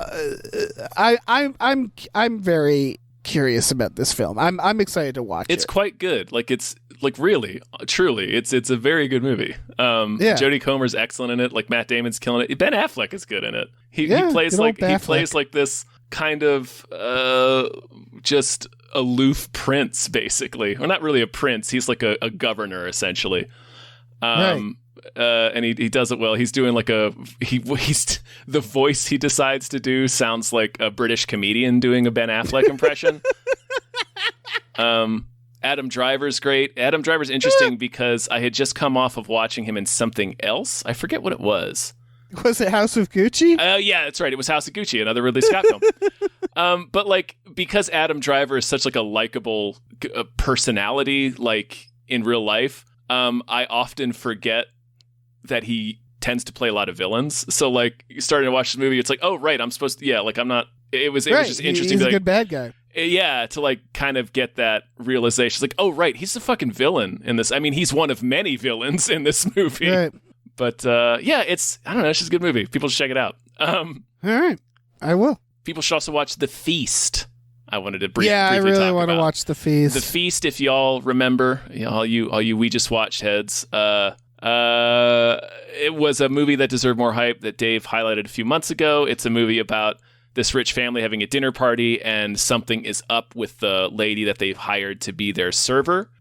very curious about this film. I'm excited to watch it. It's quite good. Like, it's, like, really, truly, it's a very good movie. Jodie Comer's excellent in it. Like, Matt Damon's killing it. Ben Affleck is good in it. He plays like this kind of just aloof prince, basically. Or not really a prince. He's like a governor, essentially. And he does it well. He's doing like he's the voice he decides to do sounds like a British comedian doing a Ben Affleck impression. Adam Driver's great. Adam Driver's interesting because I had just come off of watching him in something else. I forget what it was. Was it House of Gucci? Yeah, that's right. It was House of Gucci, another Ridley Scott film. But like, because Adam Driver is such like a likable personality, like in real life, I often forget that he tends to play a lot of villains. So like, starting to watch the movie, it's like, oh right, I'm supposed to. Yeah, like I'm not. It was just interesting. He's a good bad guy. Yeah, to like kind of get that realization. It's like, oh right, he's a fucking villain in this. I mean, he's one of many villains in this movie. Right. But yeah, it's I don't know. It's just a good movie. People should check it out. All right, I will. People should also watch The Feast. I wanted to briefly I really talk want to watch The Feast. The Feast, if y'all remember, all you We Just Watched heads. It was a movie that deserved more hype that Dave highlighted a few months ago. It's a movie about this rich family having a dinner party, and something is up with the lady that they've hired to be their server.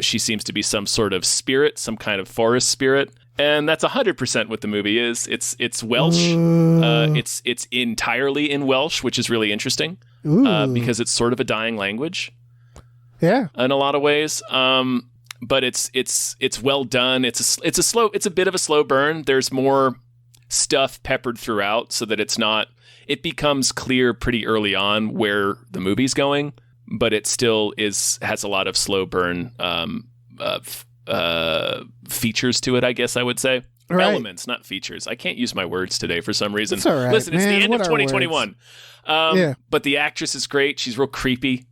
She seems to be some sort of spirit, some kind of forest spirit. And that's 100% what the movie is. It's Welsh. It's entirely in Welsh, which is really interesting because it's sort of a dying language. Yeah, in a lot of ways. But it's well done. It's a bit of a slow burn. There's more stuff peppered throughout so that it becomes clear pretty early on where the movie's going, but it still has a lot of slow burn features to it, I guess I would say. Right. Elements, not features. I can't use my words today for some reason. It's all right, Listen, it's man. the end What of are 2021. But the actress is great. She's real creepy.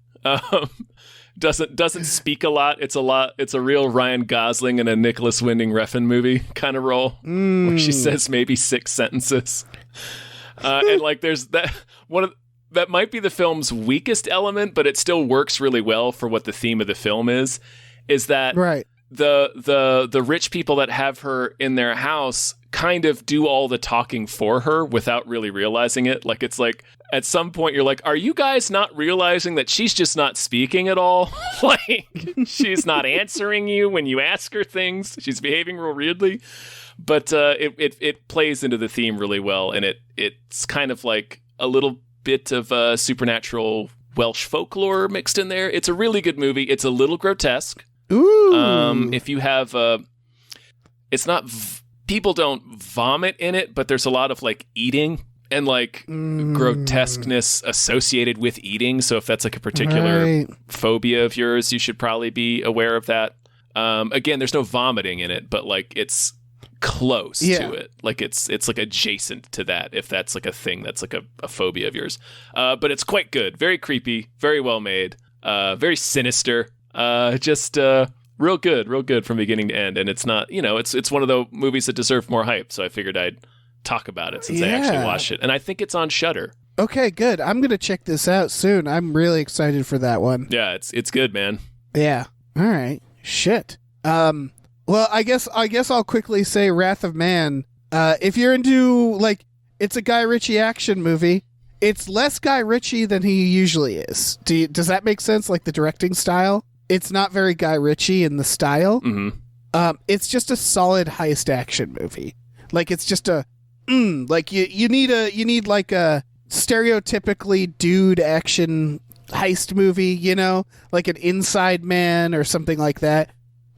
Doesn't speak a lot. It's a real Ryan Gosling and a Nicholas Winding Refn movie kind of role where she says maybe 6 sentences. And like there's that that might be the film's weakest element, but it still works really well for what the theme of the film is that right. The rich people that have her in their house kind of do all the talking for her without really realizing it. Like, it's like at some point you're like, are you guys not realizing that she's just not speaking at all? Like, she's not answering you when you ask her things. She's behaving real weirdly. But it plays into the theme really well, and it's kind of like a little bit of supernatural Welsh folklore mixed in there. It's a really good movie. It's a little grotesque. Ooh. If you have it's not people don't vomit in it, but there's a lot of like eating and like grotesqueness associated with eating. So if that's like a particular phobia of yours, you should probably be aware of that. Again, there's no vomiting in it, but like it's close to it. Like it's like adjacent to that, if that's like a thing that's like a phobia of yours. But it's quite good. Very creepy, very well made, very sinister. Just real good from beginning to end. And it's not, it's one of the movies that deserve more hype. So I figured I'd talk about it since I actually watched it. And I think it's on Shudder. Okay, good. I'm going to check this out soon. I'm really excited for that one. Yeah, it's good, man. Yeah. All right. Shit. Well, I guess I'll quickly say Wrath of Man. If you're into, like, it's a Guy Ritchie action movie, it's less Guy Ritchie than he usually is. Does that make sense? Like the directing style? It's not very Guy Ritchie in the style. Mm-hmm. It's just a solid heist action movie. Like it's just like you need like a stereotypically dude action heist movie, like an Inside Man or something like that.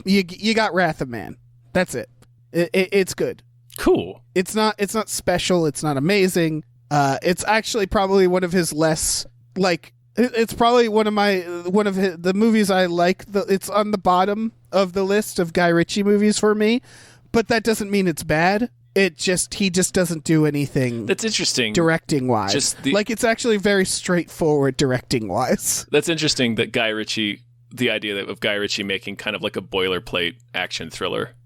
You got Wrath of Man. That's it. It's good. Cool. It's not special. It's not amazing. It's actually probably one of his less like. It's probably one of the movies I like. It's on the bottom of the list of Guy Ritchie movies for me, but that doesn't mean it's bad. He just doesn't do anything. That's interesting. Directing wise, it's actually very straightforward directing wise. That's interesting that Guy Ritchie, the idea of Guy Ritchie making kind of like a boilerplate action thriller.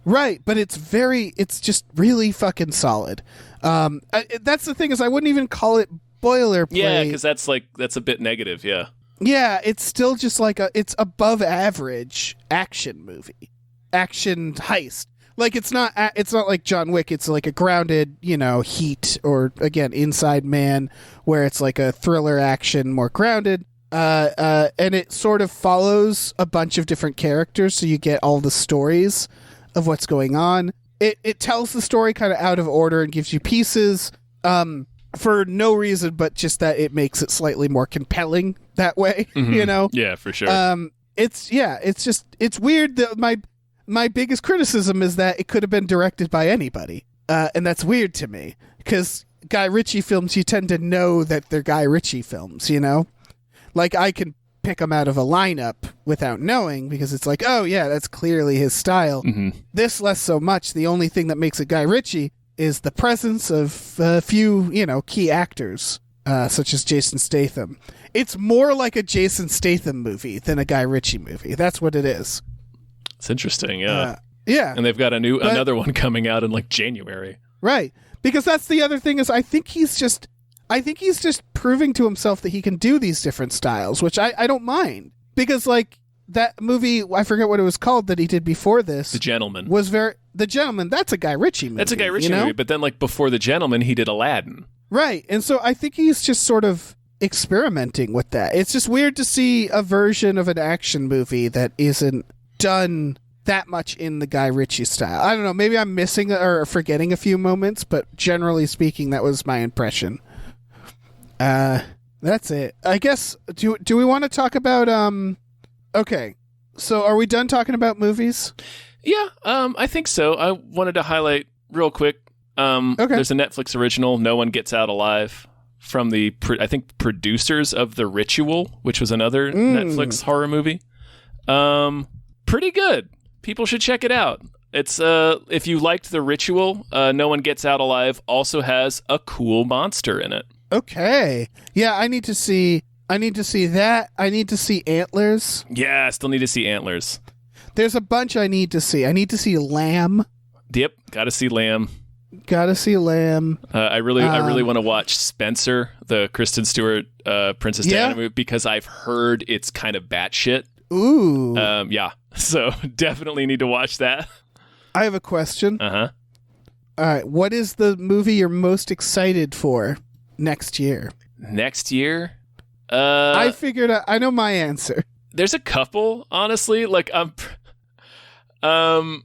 Right, but it's just really fucking solid. That's the thing is I wouldn't even call it boilerplate. Yeah, because that's a bit negative. Yeah. Yeah, it's still just like it's above average action movie, action heist. Like it's not like John Wick. It's like a grounded, Heat or again Inside Man, where it's like a thriller action, more grounded. And it sort of follows a bunch of different characters, so you get all the stories of what's going on. It tells the story kind of out of order and gives you pieces. For no reason but just that it makes it slightly more compelling that way, Mm-hmm. Yeah, for sure. It's weird that my biggest criticism is that it could have been directed by anybody. And that's weird to me because Guy Ritchie films, you tend to know that they're Guy Ritchie films, Like I can pick them out of a lineup without knowing because it's like, oh yeah, that's clearly his style. Mm-hmm. This less so much. The only thing that makes it Guy Ritchie is the presence of a few, key actors, such as Jason Statham. It's more like a Jason Statham movie than a Guy Ritchie movie. That's what it is. It's interesting, yeah. Yeah. And they've got another one coming out in like January. Right. Because that's the other thing is I think he's just proving to himself that he can do these different styles, which I don't mind. Because like that movie, I forget what it was called that he did before this. The Gentleman. The Gentleman, that's a Guy Ritchie movie. That's a Guy Ritchie movie, but then like before The Gentleman, he did Aladdin. Right. And so I think he's just sort of experimenting with that. It's just weird to see a version of an action movie that isn't done that much in the Guy Ritchie style. I don't know, maybe I'm missing or forgetting a few moments, but generally speaking, that was my impression. That's it. I guess, do we want to talk about, okay, so are we done talking about movies? Yeah, I think so. I wanted to highlight real quick There's a Netflix original, No One Gets Out Alive, from the, I think, producers of The Ritual, which was another Netflix horror movie. Pretty good. People should check it out. It's if you liked The Ritual, No One Gets Out Alive also has a cool monster in it. Okay. Yeah, I need to see that. I need to see Antlers. Yeah, I still need to see Antlers. There's a bunch I need to see. I need to see Lamb. Yep, gotta see Lamb. Gotta see Lamb. I really want to watch Spencer, the Kristen Stewart Princess Diana movie, because I've heard it's kind of batshit. Ooh. Yeah. So definitely need to watch that. I have a question. Uh-huh. All right. What is the movie you're most excited for next year? Next year? I figured out. I know my answer. There's a couple, honestly. Like and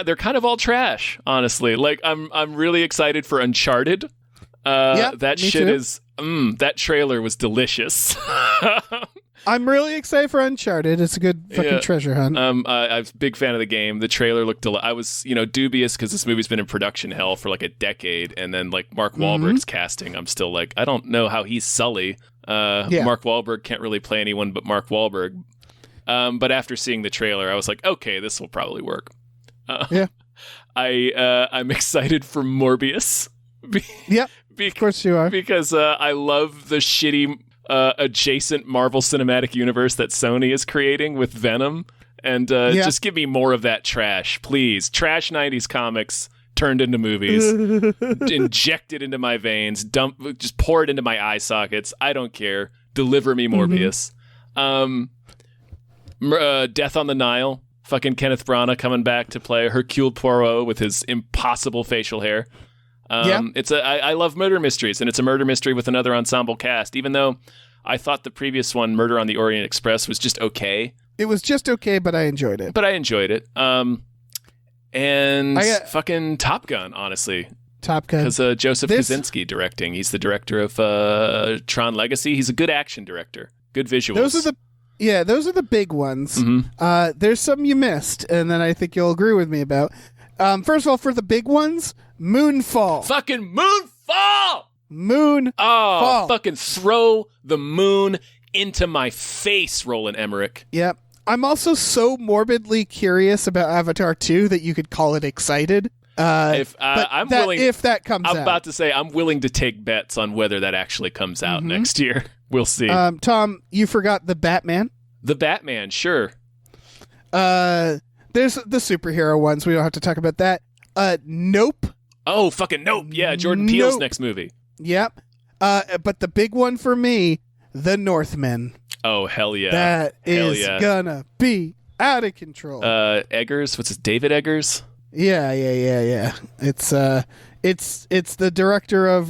they're kind of all trash, honestly. Like I'm really excited for Uncharted. That shit is that trailer was delicious. I'm really excited for Uncharted. It's a good fucking treasure hunt. I'm a big fan of the game. The trailer looked I was, dubious because this movie's been in production hell for like a decade, and then like Mark Wahlberg's casting, I'm still like, I don't know how he's Sully. Mark Wahlberg can't really play anyone but Mark Wahlberg. But after seeing the trailer, I was like, okay, this will probably work. I'm excited for Morbius. Yep. Of course you are. Because I love the shitty adjacent Marvel Cinematic Universe that Sony is creating with Venom. And just give me more of that trash, please. Trash 90s comics turned into movies. Inject it into my veins. Just pour it into my eye sockets. I don't care. Deliver me Morbius. Death on the Nile. Fucking Kenneth Branagh coming back to play Hercule Poirot with his impossible facial hair. I love murder mysteries, and it's a murder mystery with another ensemble cast, even though I thought the previous one, Murder on the Orient Express, was just okay. It was just okay, but I enjoyed it. Fucking Top Gun, honestly. Top Gun. Because Joseph Kosinski directing. He's the director of Tron Legacy. He's a good action director. Good visuals. Those are the big ones. There's some you missed, and then I think you'll agree with me about. First of all, for the big ones, Moonfall. Fucking Moonfall! Moonfall. Oh, fucking throw the moon into my face, Roland Emmerich. Yep. I'm also so morbidly curious about Avatar 2 that you could call it excited. If that comes out. I'm about to say I'm willing to take bets on whether that actually comes out next year. We'll see. Tom, you forgot the Batman. The Batman, sure. There's the superhero ones. We don't have to talk about that. Nope. Oh, fucking Nope. Yeah, Jordan Peele's next movie. Yep. But the big one for me, The Northmen. Oh, hell yeah. That is gonna be out of control. Eggers? What's his David Eggers? Yeah. It's the director of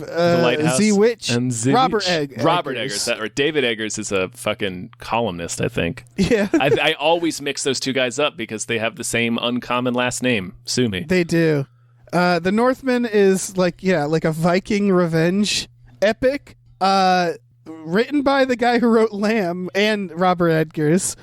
Z Witch and Robert Eggers. Robert Eggers. David Eggers is a fucking columnist, I think. Yeah. I always mix those two guys up because they have the same uncommon last name. Sue me. They do. The Northman is like a Viking revenge epic. Written by the guy who wrote Lamb and Robert Eggers.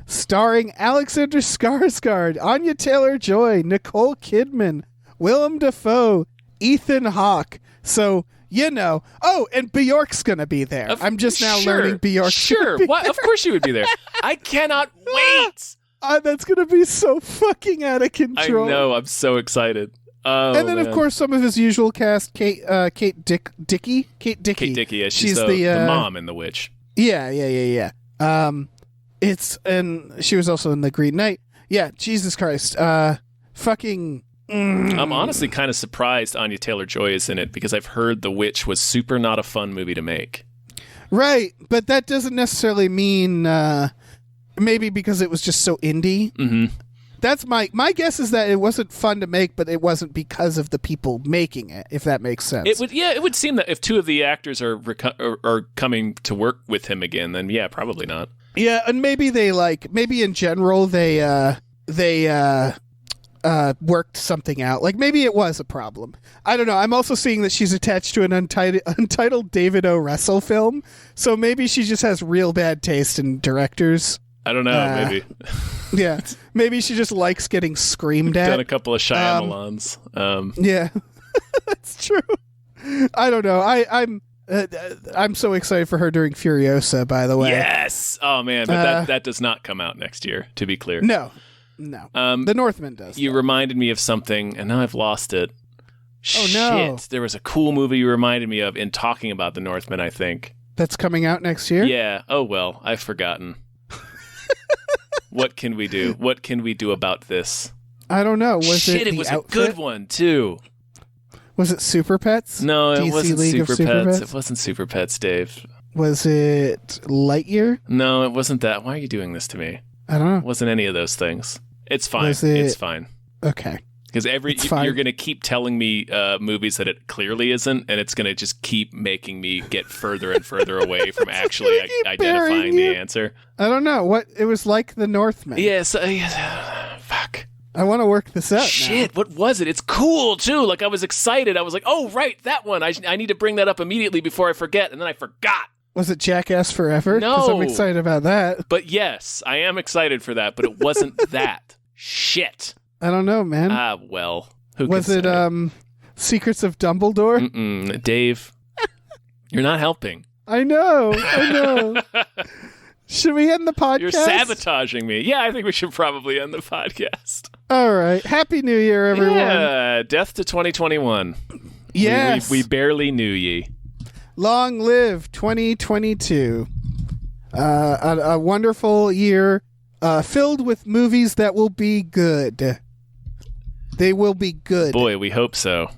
Starring Alexander Skarsgård, Anya Taylor-Joy, Nicole Kidman, Willem Dafoe, Ethan Hawke. So, and Bjork's going to be there. I'm just now learning Bjork's Sure. What? Of course she would be there. I cannot wait. That's going to be so fucking out of control. I know. I'm so excited. Oh, and then, of course, some of his usual cast, Kate Dickie. Kate Dickie, yeah. She's the mom in The Witch. Yeah. And she was also in The Green Knight. Yeah, Jesus Christ. Fucking... I'm honestly kind of surprised Anya Taylor-Joy is in it because I've heard The Witch was super not a fun movie to make. Right, but that doesn't necessarily mean... maybe because it was just so indie. Mm-hmm. That's my guess is that it wasn't fun to make, but it wasn't because of the people making it, if that makes sense. It would seem that if two of the actors are coming to work with him again, then yeah, probably not. Yeah, and maybe in general they worked something out. Like maybe it was a problem. I don't know. I'm also seeing that she's attached to an untitled David O. Russell film, so maybe she just has real bad taste in directors. I don't know, maybe. Yeah. Maybe she just likes getting screamed at. Done a couple of Shyamalans. Yeah. That's true. I don't know. I'm so excited for her during Furiosa, by the way. Yes. Oh man, but that does not come out next year, to be clear. No. The Northmen does. You reminded me of something, and now I've lost it. Oh no. Shit. There was a cool movie you reminded me of in talking about the Northmen, I think. That's coming out next year? Yeah. Oh well, I've forgotten. What can we do? What can we do about this? I don't know. It was a good one too. Was it Super Pets? No, it DC wasn't League Super of Super Pets. Pets? It wasn't Super Pets, Dave. Was it Lightyear? No, it wasn't that. Why are you doing this to me? I don't know. It wasn't any of those things. It's fine. It's fine. Okay. Because you're going to keep telling me movies that it clearly isn't, and it's going to just keep making me get further and further away from actually identifying the answer. I don't know. What it was like the Northmen. Yes. Fuck. I want to work this out. Shit, what was it? It's cool, too. Like, I was excited. I was like, oh, right, that one. I need to bring that up immediately before I forget, and then I forgot. Was it Jackass Forever? No. Because I'm excited about that. But yes, I am excited for that, but it wasn't that. Shit. I don't know, man. Well, who was it Secrets of Dumbledore? Dave, you're not helping. I know. Should we end the podcast? You're sabotaging me. Yeah, I think we should probably end the podcast. All right. Happy New Year, everyone. Yeah, death to 2021. Yes. We barely knew ye. Long live 2022. A wonderful year filled with movies that will be good. They will be good. Boy, we hope so.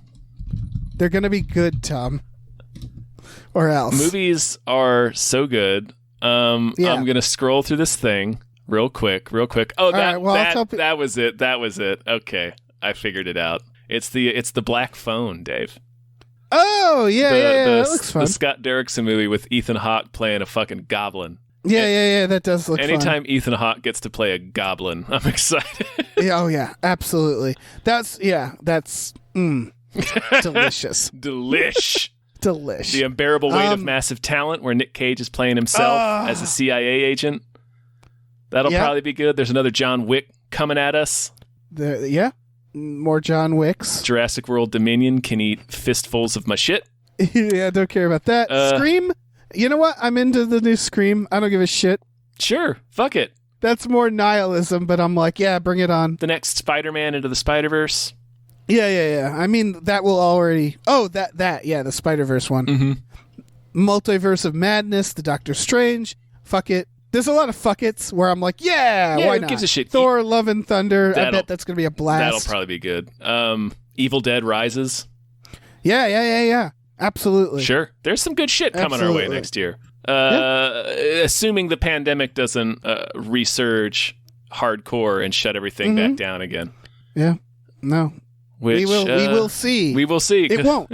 They're going to be good, Tom. Or else. Movies are so good. I'm going to scroll through this thing real quick. Oh, that was it. Okay. I figured it out. It's the Black Phone, Dave. Oh, yeah. That looks fun. The Scott Derrickson movie with Ethan Hawke playing a fucking goblin. Yeah, that does look fun. Anytime Ethan Hawke gets to play a goblin, I'm excited. Yeah, absolutely. That's delicious. Delish. The Unbearable Weight of Massive Talent, where Nick Cage is playing himself as a CIA agent. That'll probably be good. There's another John Wick coming at us. More John Wicks. Jurassic World Dominion can eat fistfuls of my shit. Yeah, don't care about that. Scream. You know what? I'm into the new Scream. I don't give a shit. Sure. Fuck it. That's more nihilism, but I'm like, yeah, bring it on. The next Spider-Man into the Spider-Verse. Yeah. I mean, that will already... Oh, the Spider-Verse one. Mm-hmm. Multiverse of Madness, the Doctor Strange. Fuck it. There's a lot of fuck it's where I'm like, why not? Who gives a shit? Thor, Love and Thunder. I bet that's going to be a blast. That'll probably be good. Evil Dead Rises. Yeah. Absolutely. Sure. There's some good shit coming our way next year. Assuming the pandemic doesn't resurge hardcore and shut everything back down again. Yeah. No. Which, we will see. We will see. It won't.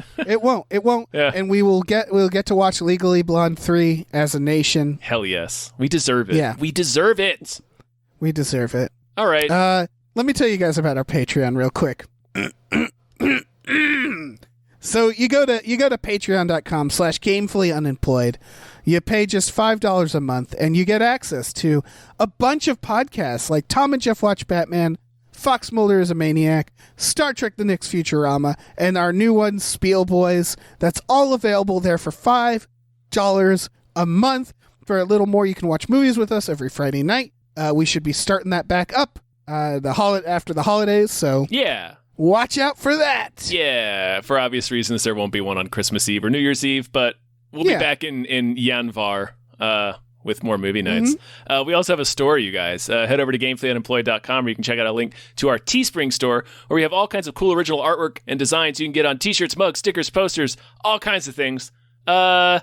Yeah. And we'll get to watch Legally Blonde 3 as a nation. Hell yes. We deserve it. Yeah. We deserve it. We deserve it. All right. Let me tell you guys about our Patreon real quick. So you go to patreon.com/gamefullyunemployed. You pay just $5 a month, and you get access to a bunch of podcasts like Tom and Jeff Watch Batman, Fox Mulder is a Maniac, Star Trek The Next Futurama, and our new one, Spiel Boys. That's all available there for $5 a month. For a little more, you can watch movies with us every Friday night. We should be starting that back up after the holidays, so... Yeah. Watch out for that. Yeah, for obvious reasons, there won't be one on Christmas Eve or New Year's Eve, but we'll be back in Yanvar with more movie nights. We also have a store, you guys. Head over to gamefullyunemployed.com where you can check out a link to our Teespring store, where we have all kinds of cool original artwork and designs you can get on t-shirts, mugs, stickers, posters, all kinds of things. So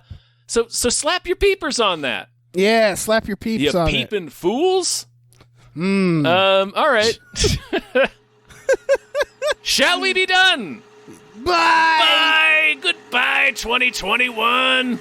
slap your peepers on that. Yeah, slap your peeps on it. You peeping fools? All right. Shall we be done? Bye! Goodbye, 2021!